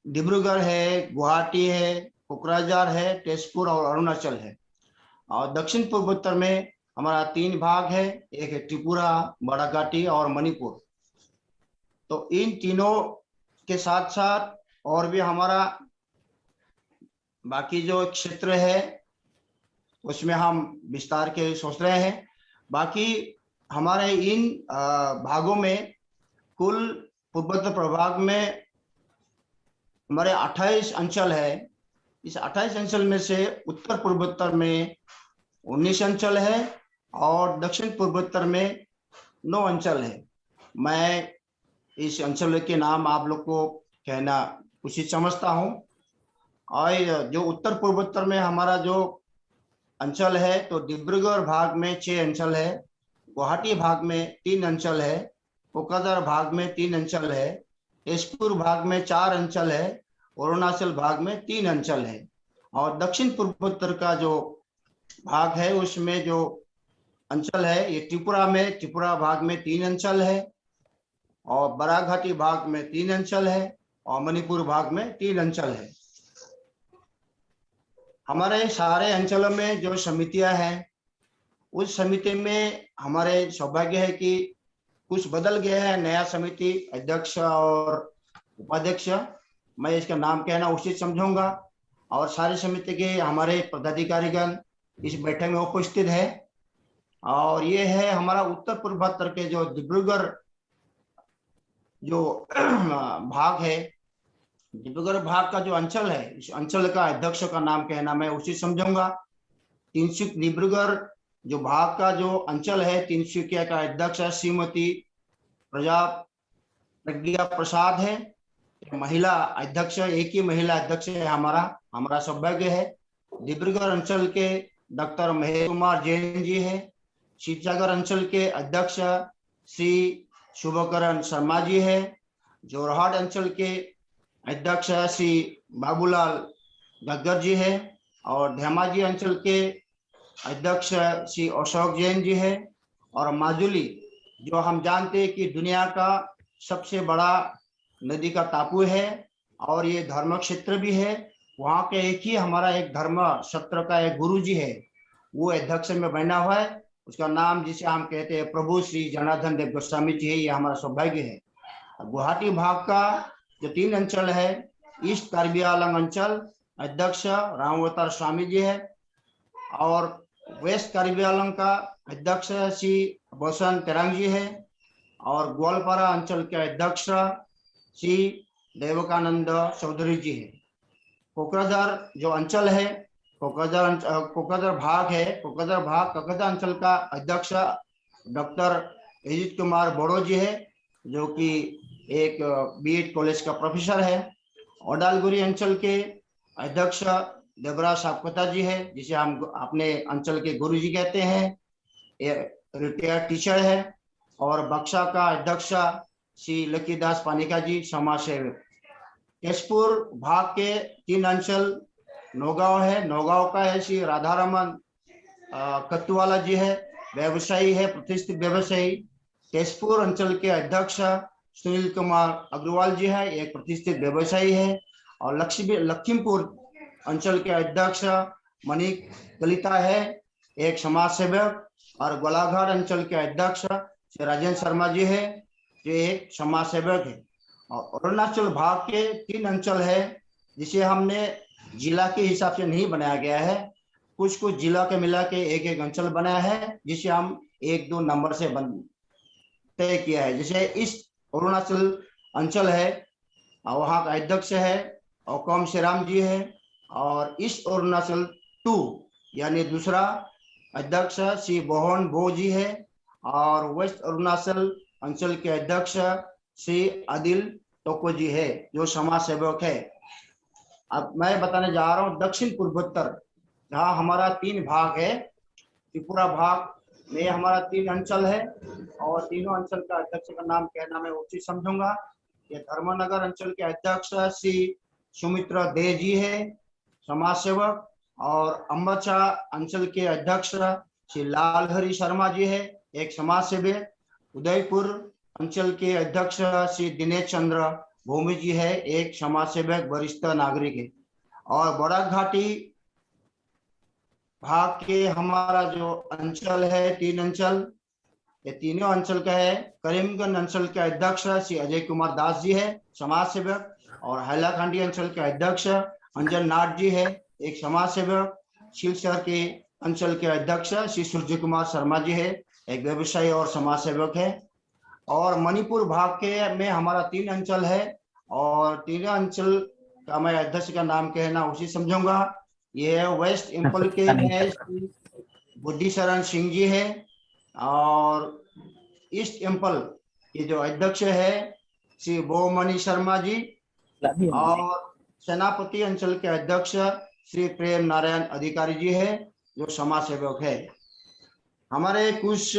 डिब्रूगढ़ है, गुवाहाटी है, कोकराझार है, तेजपुर और अरुणाचल है। और दक्षिण पूर्वोत्तर में हमारा 3 भाग है, एक है त्रिपुरा, बड़ाघाटी और मणिपुर। तो इन तीनों के साथ साथ और भी हमारा बाकी जो क्षेत्र है उसमें हम विस्तार के सोच रहे हैं। बाकी हमारे इन भागों में कुल पूर्वोत्तर प्रभाग में हमारे 28 अंचल है। इस 28 अंचल में से उत्तर पूर्वोत्तर में 19 अंचल है और दक्षिण पूर्वोत्तर में 9 अंचल है। मैं इस अंचल के नाम आप लोग को कहना उचित समझता हूँ। और जो उत्तर पूर्वोत्तर में हमारा जो अंचल है, तो डिब्रूगढ़ भाग में 6 अंचल है, गुवाहाटी भाग में 3 अंचल है, कोकराझार भाग में 3 अंचल है, तेजपुर भाग में 4 अंचल है, अरुणाचल भाग में 3 अंचल है। और दक्षिण पूर्वोत्तर का जो भाग है उसमें जो अंचल है, ये त्रिपुरा भाग में 3 अंचल है, और बराघाटी भाग में 3 अंचल है, और मणिपुर भाग में 3 अंचल है। हमारे सारे अंचलों में जो समितियां हैं, उस समिति में हमारे सौभाग्य है कि कुछ बदल गया है। नया समिति अध्यक्ष और उपाध्यक्ष, मैं इसका नाम कहना उचित समझूंगा। और सारी समिति के हमारे पदाधिकारीगण इस बैठक में उपस्थित है। और ये है हमारा उत्तर पूर्वोत्तर के जो डिब्रूगढ़ जो भाग है, डिब्रूगढ़ भाग का जो अंचल है, इस अंचल का अध्यक्ष का नाम कहना मैं उचित समझूंगा। डिब्रूगढ़ जो भाग का जो अंचल है, तिनसुकिया का अध्यक्ष श्रीमती प्रज्ञा प्रसाद है। महिला अध्यक्ष, एक ही महिला अध्यक्ष है हमारा सौभाग्य है। डिब्रूगढ़ अंचल के डॉक्टर महेश कुमार जैन जी है। शिवसागर अंचल के अध्यक्ष श्री शुभकरण शर्मा जी है। जोरहाट अंचल के अध्यक्ष श्री बाबूलाल गग्गर जी है। और धेमाजी अंचल के अध्यक्ष श्री अशोक जैन जी है। और माजुली, जो हम जानते हैं कि दुनिया का सबसे बड़ा नदी का टापू है और ये धर्म क्षेत्र भी है, वहाँ के एक ही हमारा एक धर्म सत्र का एक गुरु जी है, वो अध्यक्ष में बना हुआ है। उसका नाम जिसे हम कहते हैं प्रभु श्री जनार्दन देव गोस्वामी जी है। ये हमारा सौभाग्य है। गुवाहाटी भाग का जो 3 अंचल है, ईस्ट कार्बी आंगलंग अंचल अध्यक्ष रामअवतार स्वामी जी है। और वेस्ट कार्बी आंगलंग का अध्यक्ष श्री बसंत तेरांग जी है। और ग्वालपारा अंचल के अध्यक्ष श्री देवकानंद चौधरी जी है। कोकराझार जो अंचल है, कोकराझार भाग है, कोकराझार अंचल का अध्यक्ष डॉक्टर अजीत कुमार बोड़ो जी है, जो कि एक बीएड कॉलेज का प्रोफेसर है। ओडालगुरी अंचल के अध्यक्ष देवराज सापकोता जी है, जिसे हम अपने अंचल के गुरु जी कहते हैं, रिटायर्ड टीचर है। और बक्सा का अध्यक्ष श्री लकीदास पानिका जी, समाज सेवक। तेजपुर भाग के 3 अंचल नौगांव है। नौगांव का है श्री राधारमन कत्तुवाला जी है, व्यवसायी है, प्रतिष्ठित व्यवसायी। तेजपुर अंचल के अध्यक्ष सुनील कुमार अग्रवाल जी है, एक प्रतिष्ठित व्यवसायी है। और लखीमपुर अंचल के अध्यक्ष मणिक कलिता है, एक समाज सेवक। और गोलाघाट अंचल के अध्यक्ष श्री राजेंद्र शर्मा जी है, जो एक समाज सेवक है। और अरुणाचल भाग के 3 अंचल है, जिसे हमने जिला के हिसाब से नहीं बनाया गया है, कुछ जिला के मिला के एक अंचल बनाया है, जिसे हम 1-2 नंबर से तय किया है। जैसे ईस्ट अरुणाचल अंचल है, वहाँ का अध्यक्ष है औकम श्रीराम जी है। और ईस्ट अरुणाचल 2 यानी दूसरा अध्यक्ष श्री बोहन भो जी है। और वेस्ट अरुणाचल अंचल के अध्यक्ष श्री आदिल टोको जी है, जो समाज सेवक है। अब मैं बताने जा रहा हूँ दक्षिण पूर्वोत्तर, जहाँ हमारा 3 भाग है। त्रिपुरा भाग में हमारा 3 अंचल है, और तीनों अंचल का अध्यक्ष का नाम कहना मैं उचित समझूंगा। ये धर्मनगर अंचल के अध्यक्ष श्री सुमित्रा दे जी है, समाज सेवक। और अम्बाचा अंचल के अध्यक्ष श्री लालहरी शर्मा जी है, एक समाज सेवक। उदयपुर अंचल के अध्यक्ष श्री दिनेश चंद्र भूमि जी है, एक समाज सेवक वरिष्ठ नागरिक है। और बराक घाटी भाग के हमारा जो अंचल है, 3 अंचल, ये तीनों अंचल का है। करीमगंज अंचल के अध्यक्ष श्री अजय कुमार दास जी है, समाज सेवक। और हैलाकांडी अंचल के अध्यक्ष अंजन नाथ जी है, एक समाज सेवक। सिलचर के अंचल के अध्यक्ष श्री सूर्य कुमार शर्मा जी है, एक व्यवसायी और समाज सेवक है। और मणिपुर भाग के में हमारा 3 अंचल है, और तीनों अंचल का मैं अध्यक्ष का नाम कहना उसी समझूंगा। ये वेस्ट इंपल के में बुद्धि शरण सिंह जी है, और ईस्ट इंपल के जो अध्यक्ष है श्री बोमणि शर्मा जी, और सेनापति अंचल के अध्यक्ष श्री प्रेम नारायण अधिकारी जी है, जो समाज सेवक है। हमारे कुछ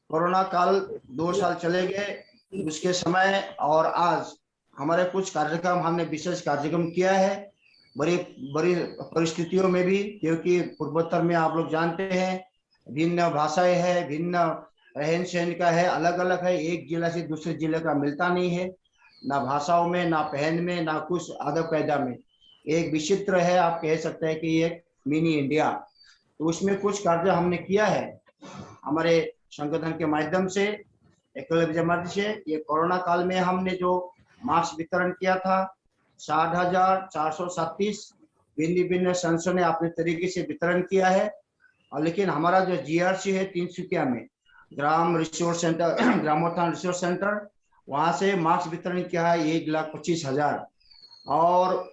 कोरोना काल 2 साल चले गए, उसके समय और आज हमारे कुछ कार्यक्रम, हमने विशेष कार्यक्रम किया है बड़ी बड़ी परिस्थितियों में भी, क्योंकि पूर्वोत्तर में आप लोग जानते हैं भिन्न भाषाएं है, भिन्न रहन सहन का है, अलग अलग है, एक जिला से दूसरे जिले का मिलता नहीं है, ना भाषाओं में, ना पहन में, ना कुछ आदब कायदा में। एक विचित्र है, आप कह सकते हैं कि एक मिनी इंडिया। तो उसमें कुछ कार्य हमने किया है हमारे संगठन के माध्यम से, एकलव्य जमात से। ये कोरोना काल में हमने जो मास्क वितरण किया था 60,437 भिन्न भिन्न संस्थाओं ने अपने तरीके से वितरण किया है। और लेकिन हमारा जो जीआरसी है तिनसुकिया में, ग्राम रिसोर्स सेंटर, ग्रामोत्थान रिसोर्स सेंटर, वहां से मास्क वितरण किया है 1,25,000। और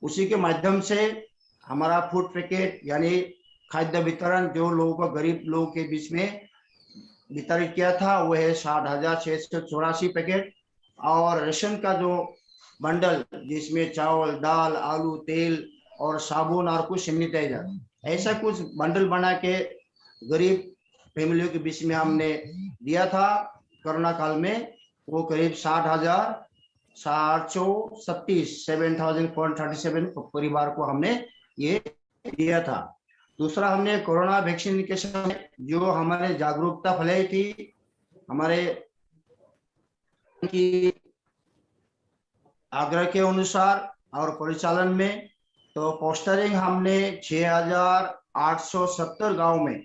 उसी के माध्यम से हमारा फूड पैकेट यानी खाद्य वितरण जो लोगों को, गरीब लोगों के बीच में वितरित किया था, वो है 60,684 पैकेट। और राशन का जो बंडल, जिसमें चावल, दाल, आलू, तेल और साबुन और कुछ सैनिटाइजर, ऐसा कुछ बंडल बना के गरीब फैमिलियों के बीच में हमने दिया था कोरोना काल में। वो करीब 7,437 परिवार को हमने ये दिया था। दूसरा, हमने कोरोना वैक्सीन के समय जो हमारे जागरूकता फैलाई थी, हमारे की आग्रह के अनुसार और परिचालन में, तो पोस्टरिंग हमने 6,870 गांव में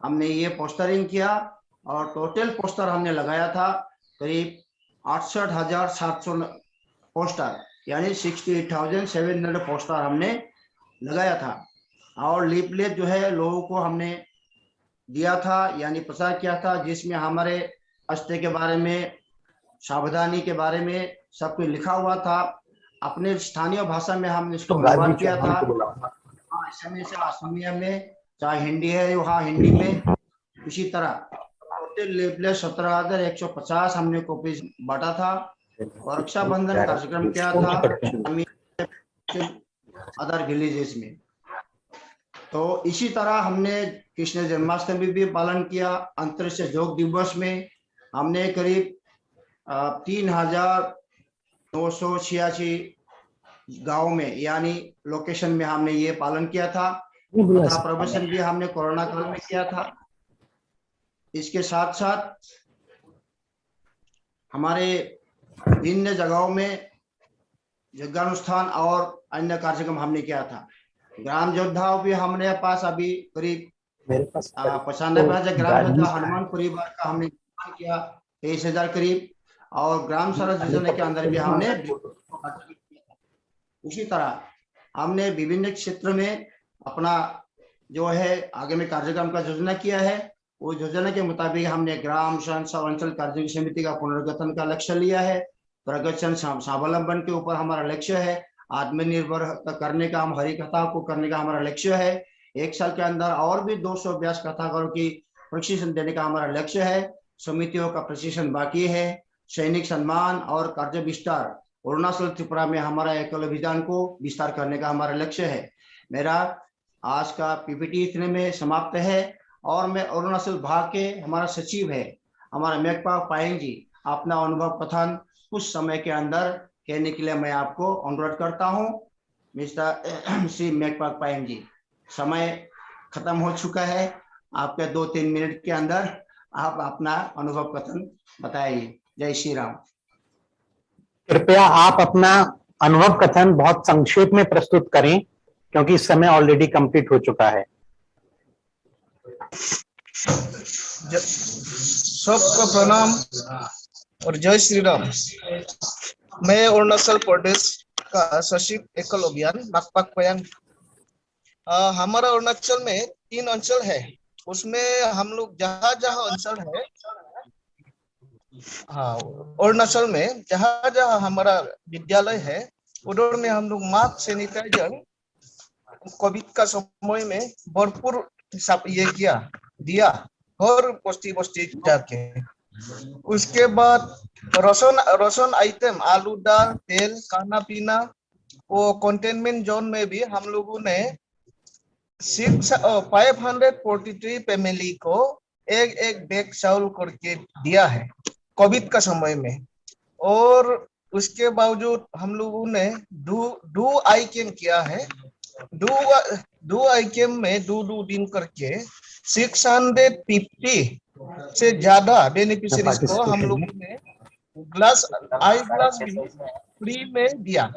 हमने ये पोस्टरिंग किया। और टोटल पोस्टर हमने लगाया था करीब 68,700 पोस्टर, यानी 68,700 पोस्टर हमने लगाया था। और लीफलेट जो है लोगों को हमने दिया था, यानी प्रचार किया था, जिसमें हमारे अस्ते के बारे में, सावधानी के बारे में सब कुछ लिखा हुआ था। अपने स्थानीय भाषा में हमने इसको अनुवाद किया था, असमिया में, चाहे हिंदी है वहाँ हिंदी में। इसी तरह टोटल लीफलेट 17,150 हमने कॉपी बांटा था। और रक्षाबंधन कार्यक्रम किया था अदर विलेजेस में। तो इसी तरह हमने कृष्ण जन्माष्टमी भी पालन किया। अंतर्राष्ट्रीय योग दिवस में हमने करीब 3,986 गांव में, यानी लोकेशन में हमने ये पालन किया था। प्रवचन भी हमने कोरोना काल में किया था। इसके साथ साथ हमारे भिन्न जगहों में यज्ञानुष्ठान और अन्य कार्यक्रम हमने किया था। ग्राम योद्धाओं भी हमने पास अभी करीब 95 ग्राम योद्धा हनुमान परिवार का हमने निर्माण किया, 23,000 करीब। और ग्राम स्वराज योजना के अंदर भी हमने उसी तरह हमने विभिन्न क्षेत्र में अपना जो है आगे में कार्यक्रम का योजना किया है। वो योजना के मुताबिक हमने ग्राम अंचल कार्य समिति का पुनर्गठन का लक्ष्य लिया है। प्रगतिशील स्वावलंबन के ऊपर हमारा लक्ष्य है। आत्मनिर्भर करने का, हम हरि कथा को करने का हमारा लक्ष्य है। 1 साल के अंदर और भी 200 व्यास कथाकारों की प्रशिक्षण देने का हमारा लक्ष्य है। समितियों का प्रशिक्षण बाकी है। सैनिक सम्मान और कार्य विस्तार, अरुणाचल त्रिपुरा में हमारा एकल अभियान को विस्तार करने का हमारा लक्ष्य है। मेरा आज का पीपीटी इतने में समाप्त है। और मैं अरुणाचल भाग के हमारा सचिव है हमारा मेकपा पायेंग जी, अपना अनुभव कथन कुछ समय के अंदर कहने के लिए मैं आपको अनुरोध करता हूं। मिस्टर श्री मेकपा पायेंग जी, समय खत्म हो चुका है। आपके 2-3 मिनट के अंदर आप अपना अनुभव कथन बताइए। जय श्री राम। कृपया आप अपना अनुभव कथन बहुत संक्षेप में प्रस्तुत करें, क्योंकि समय ऑलरेडी कंप्लीट हो चुका है। सबको प्रणाम और जय श्री राम। मैं अरुणाचल प्रदेश का सचिव एकल अभियान नाकपाक पयांग। हमारा अरुणाचल में 3 अंचल है, उसमें हम लोग जहाँ जहाँ अंचल है, हाँ अरुणाचल में जहाँ जहाँ हमारा विद्यालय है उधर में हम लोग मास्क सैनिटाइजर कोविड का समय में भरपूर ये किया दिया और बस्ती बस्ती जाके। उसके बाद राशन आइटम आलू दाल तेल खाना पीना वो कंटेनमेंट जोन में भी हम लोगों ने 543 फैमिली को एक बैग चावल करके दिया है कोविड का समय में। और उसके बावजूद हम लोगों ने दो आइटम किया है, दो आइटम में दो दिन करके 650 से ज्यादा बेनिफिशियरीज को हम लोगों ने आई ग्लास भी फ्री में दिया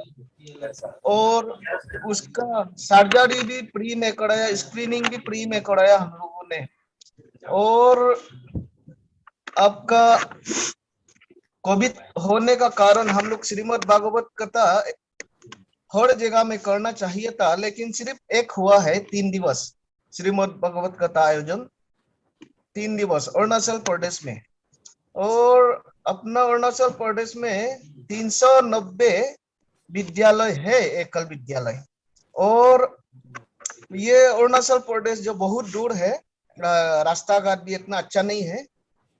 और उसका सर्जरी भी फ्री में कराया, स्क्रीनिंग भी फ्री में कराया हम लोगों ने। और आपका कोविड होने का कारण हम लोग श्रीमद् भागवत कथा हर जगह में करना चाहिए था, लेकिन सिर्फ एक हुआ है 3 दिवस श्रीमद् भागवत कथा आयोजन 3 दिवस अरुणाचल प्रदेश में। और अपना अरुणाचल प्रदेश में 390 विद्यालय है, एकल विद्यालय। और ये अरुणाचल प्रदेश जो बहुत दूर है, रास्ता घाट भी इतना अच्छा नहीं है,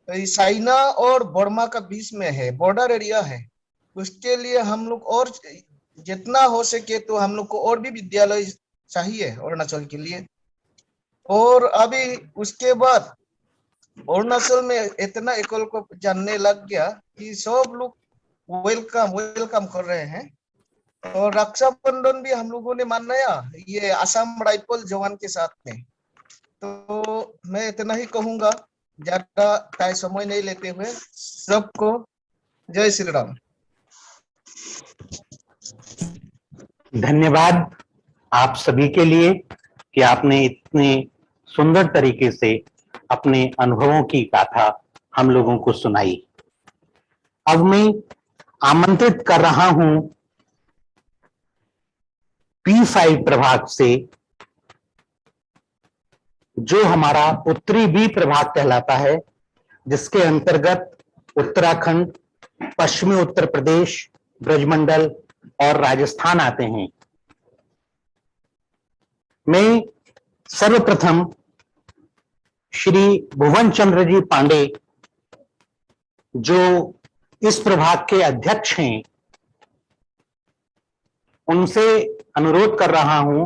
चाइना और बर्मा का बीच में है, बॉर्डर एरिया है। उसके लिए हम लोग और जितना हो सके तो हम लोग को और भी विद्यालय चाहिए अरुणाचल के लिए। और अभी उसके बाद अरुणाचल में इतना एकल को जानने लग गया कि सब लोग वेलकम कर रहे हैं। और रक्षाबंधन भी हम लोगों ने मनाया ये आसाम राइफल जवान के साथ में। तो मैं इतना ही कहूंगा, ज्यादा समय नहीं लेते हुए सबको जय श्री राम। धन्यवाद आप सभी के लिए कि आपने इतने सुंदर तरीके से अपने अनुभवों की गाथा हम लोगों को सुनाई। अब मैं आमंत्रित कर रहा हूं P5 प्रभाग से, जो हमारा उत्तरी बी प्रभाग कहलाता है, जिसके अंतर्गत उत्तराखंड, पश्चिमी उत्तर प्रदेश, ब्रजमंडल और राजस्थान आते हैं। मैं सर्वप्रथम श्री भुवन चंद्र जी पांडे, जो इस प्रभाग के अध्यक्ष हैं, उनसे अनुरोध कर रहा हूं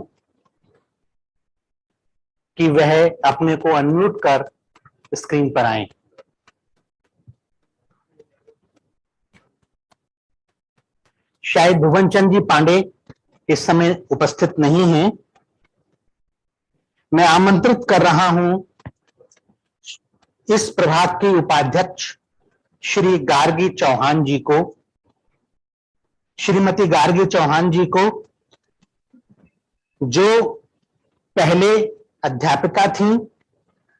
कि वह अपने को अनम्यूट कर स्क्रीन पर आएं। शायद भुवन चंद्र जी पांडे इस समय उपस्थित नहीं हैं। मैं आमंत्रित कर रहा हूं इस प्रभाग के उपाध्यक्ष श्री गार्गी चौहान जी को, श्रीमती गार्गी चौहान जी को, जो पहले अध्यापिका थी।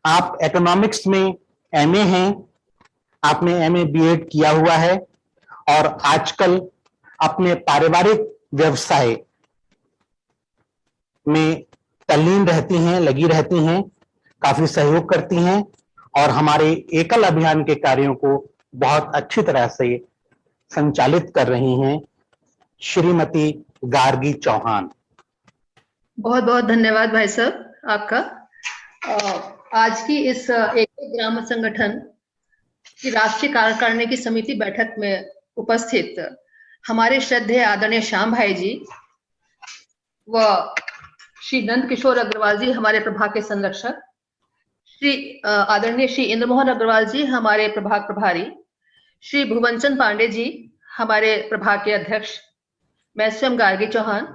आप इकोनॉमिक्स में एमए हैं, आपने एमए बीएड किया हुआ है और आजकल अपने पारिवारिक व्यवसाय में तल्लीन रहती हैं, लगी रहती हैं, काफी सहयोग करती हैं और हमारे एकल अभियान के कार्यों को बहुत अच्छी तरह से संचालित कर रही हैं। श्रीमती गार्गी चौहान। बहुत बहुत धन्यवाद भाई साहब आपका। आज की इस एक ग्राम संगठन की राष्ट्रीय कार्यकारिणी की समिति बैठक में उपस्थित हमारे श्रद्धेय आदरणीय श्याम भाई जी व श्री नंद किशोर अग्रवाल जी, हमारे प्रभाग के संरक्षक, श्री आदरणीय श्री इंद्रमोहन अग्रवाल जी, हमारे प्रभाग प्रभारी, श्री भुवनचंद पांडे जी, हमारे प्रभाग के अध्यक्ष, मैं स्वयं गार्गी चौहान,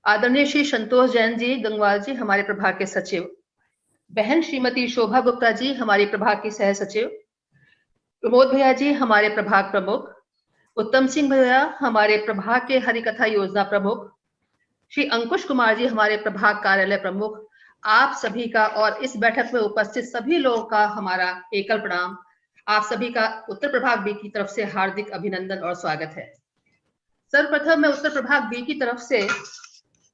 आदरणीय श्री संतोष जैन जी गंगवाल जी, हमारे प्रभाग के सचिव, बहन श्रीमती शोभा गुप्ता जी, हमारे प्रभाग की सह सचिव, प्रमोद भैया जी, हमारे प्रभाग प्रमुख, उत्तम सिंह भैया हमारे प्रभाग के हरिकथा योजना प्रमुख, श्री अंकुश कुमार जी हमारे प्रभाग कार्यालय प्रमुख, आप सभी का और इस बैठक में उपस्थित सभी लोगों का हमारा एकल प्रणाम। आप सभी का उत्तर प्रभाग बी की तरफ से हार्दिक अभिनंदन और स्वागत है। सर्वप्रथम मैं उत्तर प्रभाग बी की तरफ से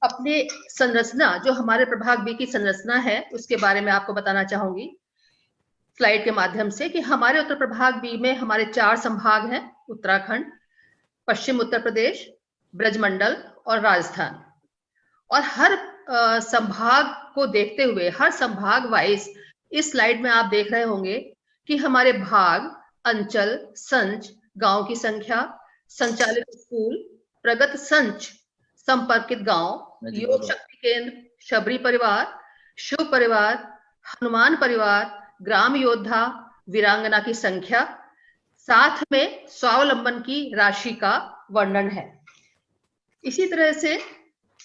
अपने संरचना, जो हमारे प्रभाग बी की संरचना है, उसके बारे में आपको बताना चाहूंगी स्लाइड के माध्यम से कि हमारे उत्तर प्रभाग बी में हमारे 4 संभाग हैं, उत्तराखंड, पश्चिम उत्तर प्रदेश, ब्रजमंडल और राजस्थान। और हर संभाग को देखते हुए, हर संभाग वाइज इस स्लाइड में आप देख रहे होंगे कि हमारे भाग, अंचल, संच, गांव की संख्या, संचालित स्कूल, प्रगत संच, संपर्कित गांव, योग शक्ति केंद्र, शबरी परिवार, शिव परिवार, हनुमान परिवार, ग्राम योद्धा, वीरांगना की संख्या, साथ में स्वावलंबन की राशि का वर्णन है। इसी तरह से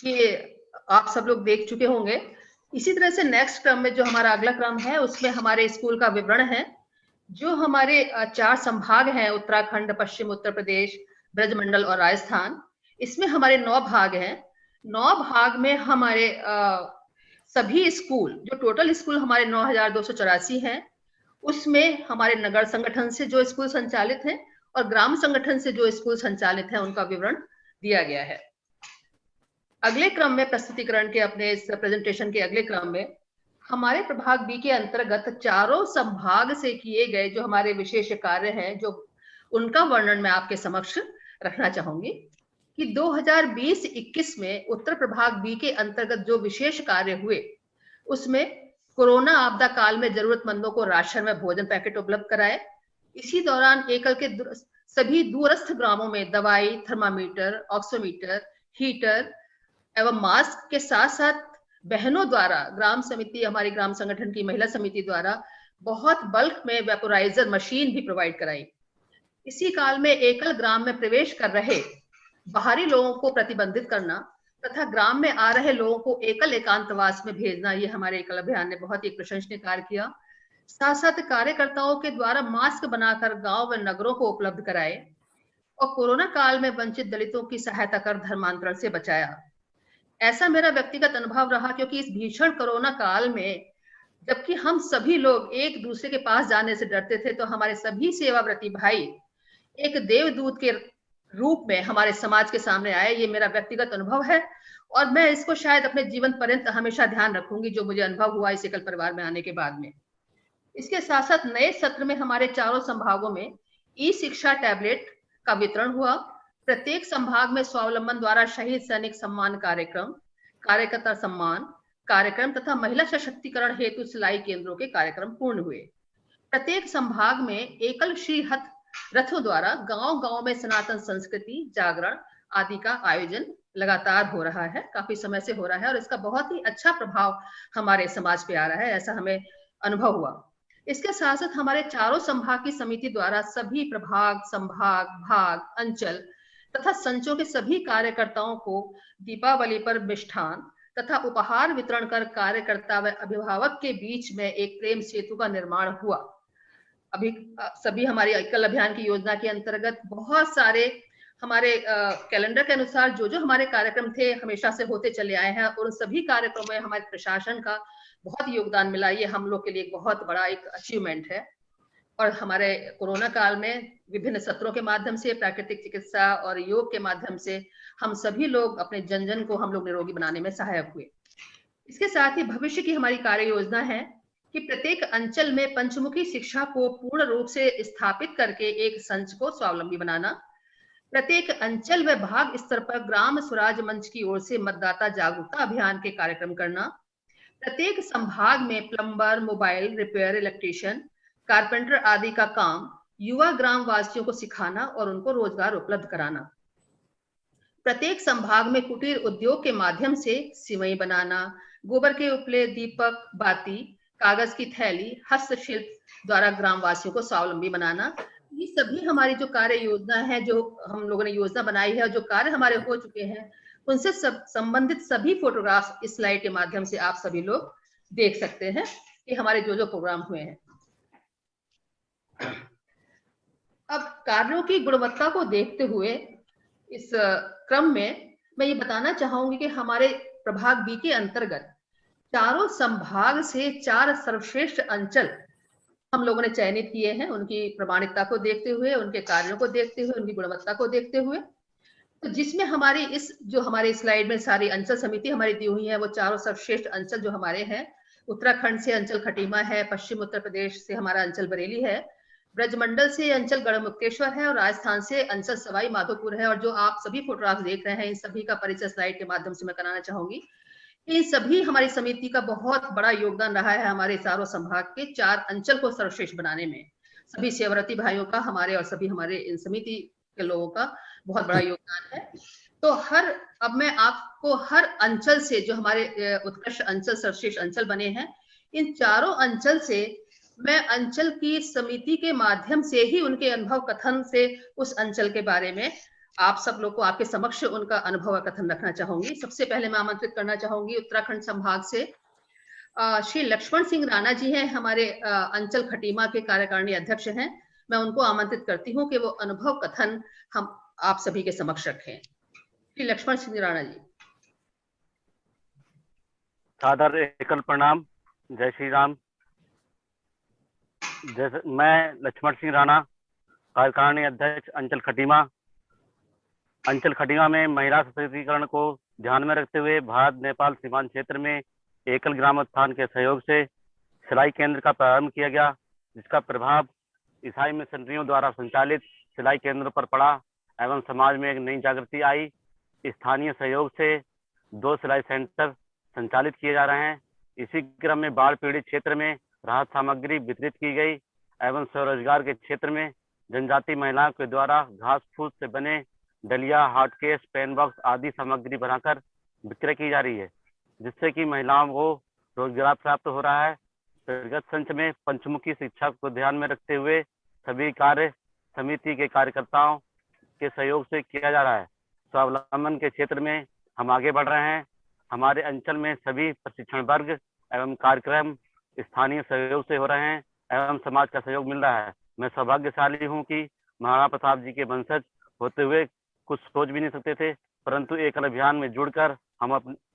ये आप सब लोग देख चुके होंगे। इसी तरह से नेक्स्ट क्रम में जो हमारा अगला क्रम है, उसमें हमारे स्कूल का विवरण है। जो हमारे 4 संभाग हैं, उत्तराखंड, पश्चिम उत्तर प्रदेश, ब्रजमंडल और राजस्थान, इसमें हमारे 9 भाग हैं। 9 भाग में हमारे सभी स्कूल, जो टोटल स्कूल हमारे 9,284 हैं, उसमें हमारे नगर संगठन से जो स्कूल संचालित हैं और ग्राम संगठन से जो स्कूल संचालित हैं, उनका विवरण दिया गया है। अगले क्रम में प्रस्तुतिकरण के अपने इस प्रेजेंटेशन के अगले क्रम में हमारे प्रभाग बी के अंतर्गत चारों संभाग से किए गए जो हमारे विशेष कार्य हैं, जो उनका वर्णन मैं आपके समक्ष रखना चाहूंगी कि 2020-21 में उत्तर प्रभाग बी के अंतर्गत जो विशेष कार्य हुए, उसमें कोरोना आपदा काल में जरूरतमंदों को राशन में भोजन पैकेट उपलब्ध कराए। इसी दौरान एकल के सभी दूरस्थ ग्रामों में दवाई, थर्मामीटर, ऑक्सीमीटर, हीटर एवं मास्क के साथ साथ बहनों द्वारा, ग्राम समिति, हमारी ग्राम संगठन की महिला समिति द्वारा बहुत बल्क में वेपोराइजर मशीन भी प्रोवाइड कराई। इसी काल में एकल ग्राम में प्रवेश कर रहे बाहरी लोगों को प्रतिबंधित करना तथा ग्राम में आ रहे लोगों को एकल एकांतवास में भेजना, ये हमारे एकल अभियान ने बहुत ही प्रशंसनीय कार्य किया। साथ साथ कार्यकर्ताओं के द्वारा मास्क बनाकर गांव व नगरों को उपलब्ध कराए और कोरोना काल में वंचित दलितों की सहायता कर धर्मांतरण से बचाया। ऐसा मेरा व्यक्तिगत अनुभव रहा, क्योंकि इस भीषण कोरोना काल में जबकि हम सभी लोग एक दूसरे के पास जाने से डरते थे, तो हमारे सभी सेवाव्रती भाई एक देवदूत के रूप में हमारे समाज के सामने आए। ये मेरा व्यक्तिगत अनुभव है और मैं इसको शायद अपने जीवन पर्यंत हमेशा ध्यान रखूंगी, जो मुझे अनुभव हुआ इस एकल परिवार में आने के बाद में। इसके साथ साथ नए सत्र में हमारे चारों संभागों में ई शिक्षा टैबलेट का वितरण हुआ। प्रत्येक संभाग में स्वावलंबन द्वारा शहीद सैनिक सम्मान कार्यक्रम, कार्यकर्ता सम्मान कार्यक्रम तथा महिला सशक्तिकरण हेतु सिलाई केंद्रों के कार्यक्रम पूर्ण हुए। प्रत्येक संभाग में एकल श्री रथों द्वारा गांव-गांव में सनातन संस्कृति जागरण आदि का आयोजन लगातार हो रहा है, काफी समय से हो रहा है और इसका बहुत ही अच्छा प्रभाव हमारे समाज पे आ रहा है, ऐसा हमें अनुभव हुआ। इसके साथ साथ हमारे चारों संभाग की समिति द्वारा सभी प्रभाग, संभाग, भाग, अंचल तथा संचों के सभी कार्यकर्ताओं को दीपावली पर मिष्ठान तथा उपहार वितरण कर कार्यकर्ता व अभिभावक के बीच में एक प्रेम सेतु का निर्माण हुआ। अभी सभी हमारी एकल अभियान की योजना के अंतर्गत बहुत सारे हमारे कैलेंडर के अनुसार जो जो हमारे कार्यक्रम थे हमेशा से होते चले आए हैं और उन सभी कार्यक्रमों में हमारे प्रशासन का बहुत योगदान मिला। ये हम लोग के लिए एक बहुत बड़ा एक अचीवमेंट है। और हमारे कोरोना काल में विभिन्न सत्रों के माध्यम से, प्राकृतिक चिकित्सा और योग के माध्यम से हम सभी लोग अपने जन जन को हम लोग निरोगी बनाने में सहायक हुए। इसके साथ ही भविष्य की हमारी कार्य योजना है कि प्रत्येक अंचल में पंचमुखी शिक्षा को पूर्ण रूप से स्थापित करके एक संच को स्वावलंबी बनाना। प्रत्येक अंचल व भाग स्तर पर ग्राम स्वराज मंच की ओर से मतदाता जागरूकता अभियान के कार्यक्रम करना। प्रत्येक संभाग में plumber, mobile repair, electrician, carpenter आदि का काम युवा ग्राम वासियों को सिखाना और उनको रोजगार उपलब्ध कराना। प्रत्येक संभाग में कुटीर उद्योग के माध्यम से सिवई बनाना, गोबर के उपले, दीपक, बाती, कागज की थैली, हस्तशिल्प द्वारा ग्राम वासियों को स्वावलंबी बनाना। ये सभी हमारी जो कार्य योजना है, जो हम लोगों ने योजना बनाई है, जो कार्य हमारे हो चुके हैं, उनसे संबंधित सभी फोटोग्राफ इस स्लाइड के माध्यम से आप सभी लोग देख सकते हैं कि हमारे जो जो प्रोग्राम हुए हैं। अब कार्यों की गुणवत्ता को देखते हुए इस क्रम में मैं ये बताना चाहूंगी कि हमारे प्रभाग बी के अंतर्गत चारों संभाग से 4 सर्वश्रेष्ठ अंचल हम लोगों ने चयनित किए हैं, उनकी प्रामाणिकता को देखते हुए, उनके कार्यों को देखते हुए, उनकी गुणवत्ता को देखते हुए। तो जिसमें हमारी जो हमारे स्लाइड में सारी अंचल समिति हमारी दी हुई है, वो चारों सर्वश्रेष्ठ अंचल जो हमारे हैं, उत्तराखंड से अंचल खटीमा है, पश्चिम उत्तर प्रदेश से हमारा अंचल बरेली है, ब्रजमंडल से अंचल गढ़मुक्तेश्वर है और राजस्थान से अंचल सवाई माधोपुर है। और जो आप सभी फोटोग्राफ देख रहे हैं, इन सभी का परिचय स्लाइड के माध्यम से मैं कराना चाहूंगी। इन सभी हमारी समिति का बहुत बड़ा योगदान रहा है हमारे चारों संभाग के 4 अंचल को सर्वश्रेष्ठ बनाने में। सभी सेवारती भाइयों का, हमारे और सभी हमारे इन समिति के लोगों का बहुत बड़ा योगदान है। तो अब मैं आपको हर अंचल से, जो हमारे उत्कृष्ट अंचल, सर्वश्रेष्ठ अंचल बने हैं, इन चारों अंचल से मैं अंचल की समिति के माध्यम से ही उनके अनुभव कथन से उस अंचल के बारे में आप सब लोग को, आपके समक्ष उनका अनुभव कथन रखना चाहूंगी। सबसे पहले मैं आमंत्रित करना चाहूंगी उत्तराखंड संभाग से श्री लक्ष्मण सिंह राणा जी हैं, हमारे अंचल खटीमा के कार्यकारिणी अध्यक्ष हैं। मैं उनको आमंत्रित करती हूँ कि वो अनुभव कथन हम आप सभी के समक्ष रखें। श्री लक्ष्मण सिंह राणा जी। सादर एकल प्रणाम, जय श्री राम। जैसे मैं लक्ष्मण सिंह राणा, कार्यकारिणी अध्यक्ष अंचल खटीमा। अंचल खटीमा में महिला सशक्तिकरण को ध्यान में रखते हुए भारत नेपाल सीमांत क्षेत्र में एकल ग्राम उत्थान के सहयोग से सिलाई केंद्र का प्रारंभ किया गया, जिसका प्रभाव ईसाई मिशनरियों द्वारा संचालित सिलाई केंद्रों पर पड़ा एवं समाज में एक नई जागृति आई। स्थानीय सहयोग से 2 सिलाई सेंटर संचालित किए जा रहे हैं। इसी क्रम में बाढ़ पीड़ित क्षेत्र में राहत सामग्री वितरित की गई एवं स्वरोजगार के क्षेत्र में जनजाति महिलाओं के द्वारा घास फूस से बने डलिया, हार्ड केस, पेन बॉक्स आदि सामग्री बनाकर विक्रय की जा रही है, जिससे कि महिलाओं को रोजगार प्राप्त हो रहा है। प्रगत संच में पंचमुखी शिक्षा को ध्यान में रखते हुए सभी कार्य समिति के कार्यकर्ताओं के सहयोग से किया जा रहा है। स्वावलंबन के क्षेत्र में हम आगे बढ़ रहे हैं। हमारे अंचल में सभी प्रशिक्षण वर्ग एवं कार्यक्रम स्थानीय सहयोग से हो रहे हैं एवं समाज का सहयोग मिल रहा है। मैं सौभाग्यशाली हूं कि महाराणा प्रताप जी के वंशज होते हुए कुछ सोच भी नहीं सकते थे, परंतु एकल अभियान में जुड़कर हम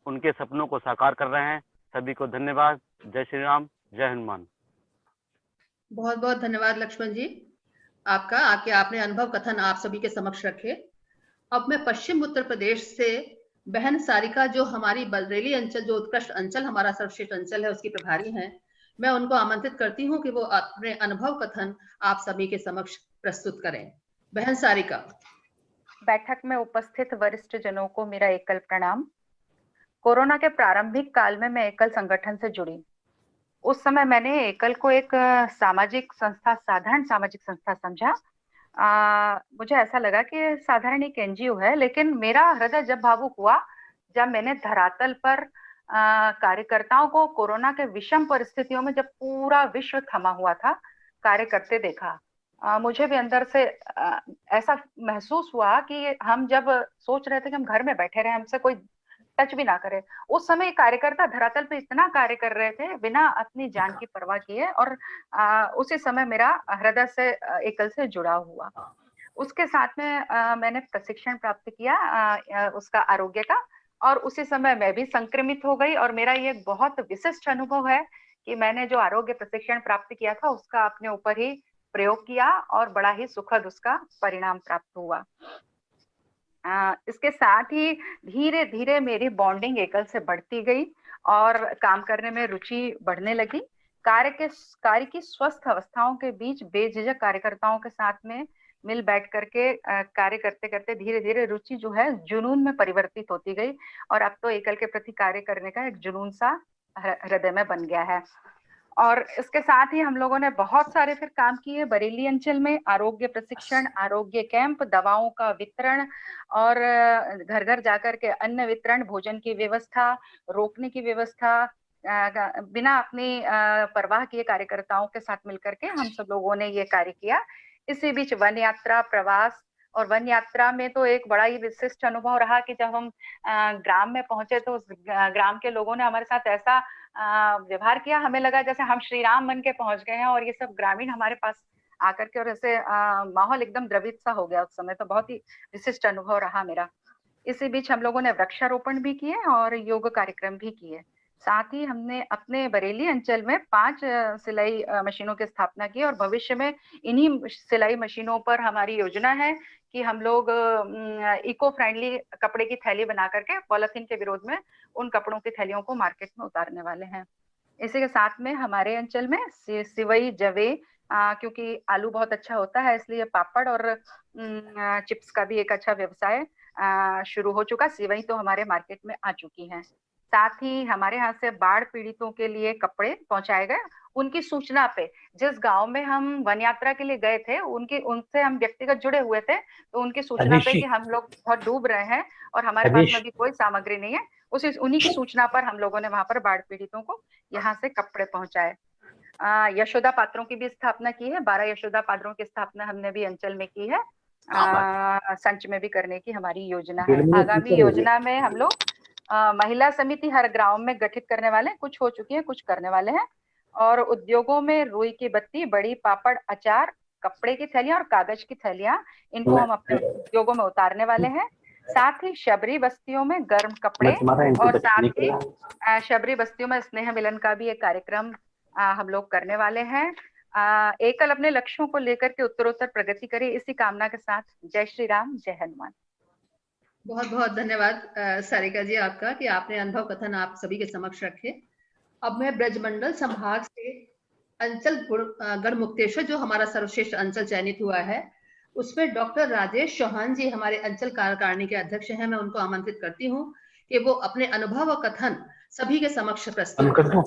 उनके सपनों को साकार कर रहे हैं। सभी को धन्यवाद। जय श्री राम, जय हनुमान। बहुत बहुत धन्यवाद लक्ष्मण जी आपका, आके आपने अनुभव कथन आप सभी के समक्ष रखे। अब मैं पश्चिम उत्तर प्रदेश से बहन सारिका, जो हमारी बरेली अंचल, जो उत्कृष्ट अंचल हमारा सर्वश्रेष्ठ अंचल है, उसकी प्रभारी हैं, मैं उनको आमंत्रित करती हूँ कि वो अपने अनुभव कथन आप सभी के समक्ष प्रस्तुत करें। बहन सारिका। बैठक में उपस्थित वरिष्ठ जनों को मेरा एकल प्रणाम। कोरोना के प्रारंभिक काल में मैं एकल संगठन से जुड़ी। उस समय मैंने एकल को एक सामाजिक संस्था, साधारण सामाजिक संस्था समझा। मुझे ऐसा लगा कि साधारण एक एनजीओ है, लेकिन मेरा हृदय जब भावुक हुआ जब मैंने धरातल पर कार्यकर्ताओं को कोरोना के विषम परिस्थितियों में, जब पूरा विश्व थमा हुआ था, कार्य करते देखा। मुझे भी अंदर से ऐसा महसूस हुआ कि हम जब सोच रहे थे कि हम घर में बैठे रहे, हमसे कोई टच भी ना करे, उस समय कार्यकर्ता धरातल पे इतना कार्य कर रहे थे बिना अपनी जान की परवाह किए। और उसी समय मेरा हृदय से एकल से जुड़ा हुआ। उसके साथ में मैंने प्रशिक्षण प्राप्त किया उसका आरोग्य का, और उसी समय मैं भी संक्रमित हो गई। और मेरा ये बहुत विशिष्ट अनुभव है कि मैंने जो आरोग्य प्रशिक्षण प्राप्त किया था उसका अपने ऊपर ही प्रयोग किया और बड़ा ही सुखद उसका परिणाम प्राप्त हुआ। इसके साथ ही धीरे धीरे मेरी बॉन्डिंग एकल से बढ़ती गई और काम करने में रुचि बढ़ने लगी। कार्य की स्वस्थ अवस्थाओं के बीच बेझिझक कार्यकर्ताओं के साथ में मिल बैठ करके कार्य करते करते धीरे धीरे रुचि जो है जुनून में परिवर्तित होती गई, और अब तो एकल के प्रति कार्य करने का एक जुनून सा हृदय में बन गया है। और इसके साथ ही हम लोगों ने बहुत सारे फिर काम किए बरेली अंचल में। आरोग्य प्रशिक्षण, आरोग्य कैंप, दवाओं का वितरण और घर घर जाकर के अन्न वितरण, भोजन की व्यवस्था, रोकने की व्यवस्था, बिना अपनी परवाह किए कार्यकर्ताओं के साथ मिलकर के हम सब लोगों ने ये कार्य किया। इसी बीच वन यात्रा, प्रवास, और वन यात्रा में तो एक बड़ा ही विशिष्ट अनुभव रहा कि जब हम ग्राम में पहुंचे तो उस ग्राम के लोगों ने हमारे साथ ऐसा व्यवहार किया, हमें लगा जैसे हम श्री राम बन के पहुंच गए हैं और ये सब ग्रामीण हमारे पास आकर के, और ऐसे माहौल एकदम द्रवित सा हो गया उस समय, तो बहुत ही विशिष्ट अनुभव रहा मेरा। इसी बीच हम लोगों ने वृक्षारोपण भी किए और योग कार्यक्रम भी किए। साथ ही हमने अपने बरेली अंचल में 5 सिलाई मशीनों की स्थापना की, और भविष्य में इन्हीं सिलाई मशीनों पर हमारी योजना है कि हम लोग इको फ्रेंडली कपड़े की थैली बना करके पॉलिथीन के विरोध में उन कपड़ों की थैलियों को मार्केट में उतारने वाले हैं। इसी के साथ में हमारे अंचल में सिवई, जवे, क्योंकि आलू बहुत अच्छा होता है, इसलिए पापड़ और चिप्स का भी एक अच्छा व्यवसाय शुरू हो चुका। सिवई तो हमारे मार्केट में आ चुकी हैं। साथ ही हमारे यहाँ से बाढ़ पीड़ितों के लिए कपड़े पहुंचाए गए। उनकी सूचना पे, जिस गांव में हम वन यात्रा के लिए गए थे, उनसे हम व्यक्तिगत जुड़े हुए थे, तो उनकी सूचना पे कि हम लोग बहुत डूब रहे हैं और हमारे पास में भी कोई सामग्री नहीं है, उन्हीं की सूचना पर हम लोगों ने वहां पर बाढ़ पीड़ितों को यहाँ से कपड़े पहुंचाए। यशोदा पात्रों की भी स्थापना की है। 12 यशोदा पात्रों की स्थापना हमने भी अंचल में की है। संच में भी करने की हमारी योजना है। आगामी योजना में हम लोग महिला समिति हर गांव में गठित करने वाले हैं, कुछ हो चुकी है, कुछ करने वाले हैं। और उद्योगों में रुई की बत्ती, बड़ी पापड़, अचार, कपड़े की थैलियां और कागज की थैलियां, इनको हम अपने उद्योगों में उतारने वाले हैं। साथ ही शबरी बस्तियों में गर्म कपड़े, और साथ ही शबरी बस्तियों में स्नेह मिलन का भी एक कार्यक्रम हम लोग करने वाले हैं। एकल अपने लक्ष्यों को लेकर के उत्तरोत्तर प्रगति करे, इसी कामना के साथ जय श्री राम, जय हनुमान। बहुत बहुत धन्यवाद सारिका जी आपका कि आपने अनुभव कथन आप सभी के समक्ष रखे। अब मैं ब्रजमंडल संभाग से अंचल गढ़मुक्तेश्वर, जो हमारा सर्वश्रेष्ठ अंचल चयनित हुआ है, उसमें डॉक्टर राजेश चौहान जी हमारे अंचल कार्यकारिणी के अध्यक्ष हैं। मैं उनको आमंत्रित करती हूँ कि वो अपने अनुभव और कथन सभी के समक्ष प्रस्तुत करें।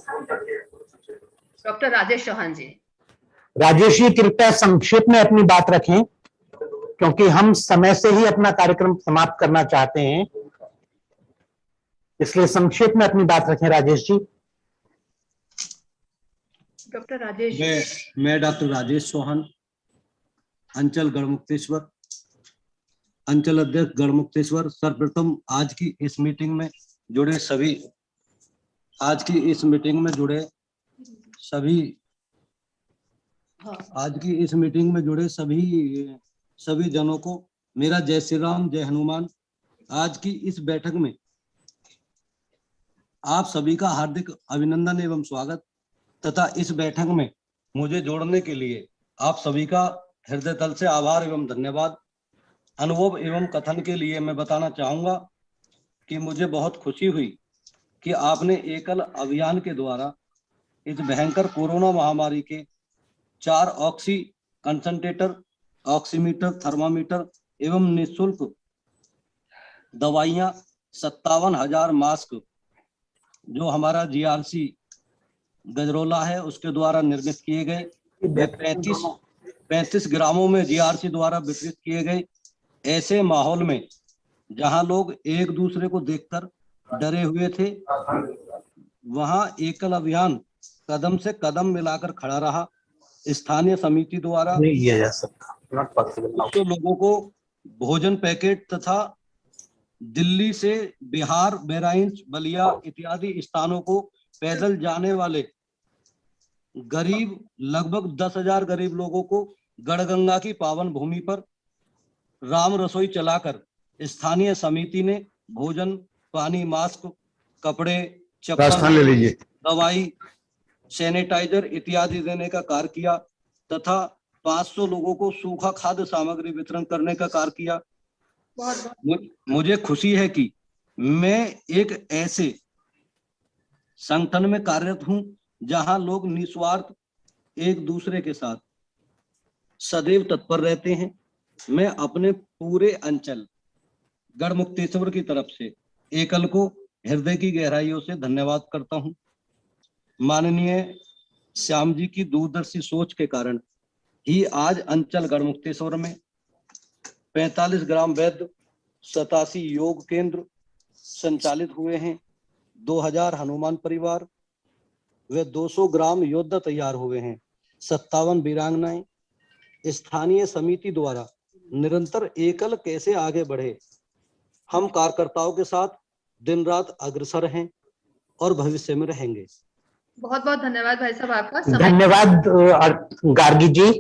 डॉक्टर राजेश चौहान जी। राजेश जी कृपया संक्षेप में अपनी बात रखें, क्योंकि हम समय से ही अपना कार्यक्रम समाप्त करना चाहते हैं, इसलिए संक्षेप में अपनी बात रखें राजेश जी। डॉक्टर राजेश। मैं डॉक्टर राजेश चौहान, अंचल गढ़मुक्तेश्वर, अंचल अध्यक्ष गढ़मुक्तेश्वर। सर्वप्रथम आज की इस मीटिंग में जुड़े सभी जनों को मेरा जय श्री राम, जय हनुमान। आज की इस बैठक में आप सभी का हार्दिक अभिनंदन एवं स्वागत, तथा इस बैठक में मुझे जोड़ने के लिए आप सभी का हृदय तल से आभार एवं धन्यवाद। अनुभव एवं कथन के लिए मैं बताना चाहूंगा कि मुझे बहुत खुशी हुई कि आपने एकल अभियान के द्वारा इस भयंकर कोरोना महामारी के 4 ऑक्सी कंसंट्रेटर, ऑक्सीमीटर, थर्मामीटर एवं निःशुल्क दवाइयां, 57,000 मास्क जो हमारा जीआरसी गजरोला है उसके द्वारा निर्मित किए गए, 35 ग्रामों में जीआरसी द्वारा वितरित किए गए। ऐसे माहौल में जहां लोग एक दूसरे को देखकर डरे हुए थे, वहां एकल अभियान कदम से कदम मिलाकर खड़ा रहा। स्थानीय समिति द्वारा लोगों को भोजन पैकेट तथा दिल्ली से बिहार, बहराइच, बलिया इत्यादि स्थानों को पैदल जाने वाले गरीब, लगभग 10,000 गरीब लोगों को गढ़गंगा की पावन भूमि पर राम रसोई चलाकर स्थानीय समिति ने भोजन, पानी, मास्क, कपड़े, चप्पल, दवाई, सैनिटाइजर इत्यादि देने का कार्य किया, तथा 500 लोगों को सूखा खाद्य सामग्री वितरण करने का कार्य किया। मुझे खुशी है कि मैं एक ऐसे संगठन में कार्यरत हूं जहां लोग निस्वार्थ एक दूसरे के साथ सदैव तत्पर रहते हैं। मैं अपने पूरे अंचल गढ़मुक्तेश्वर की तरफ से एकल को हृदय की गहराइयों से धन्यवाद करता हूं। माननीय श्याम जी की दूरदर्शी सोच के कारण ही आज अंचल गढ़मुक्तेश्वर में 45 ग्राम वैद्य, 87 योग केंद्र संचालित हुए हैं, 2000 हनुमान परिवार व 200 ग्राम योद्धा तैयार हुए हैं, 57 वीरांगनाएं। स्थानीय समिति द्वारा निरंतर एकल कैसे आगे बढ़े, हम कार्यकर्ताओं के साथ दिन रात अग्रसर हैं और भविष्य में रहेंगे। बहुत बहुत धन्यवाद भाई साहब आपका। धन्यवाद गार्गी जी।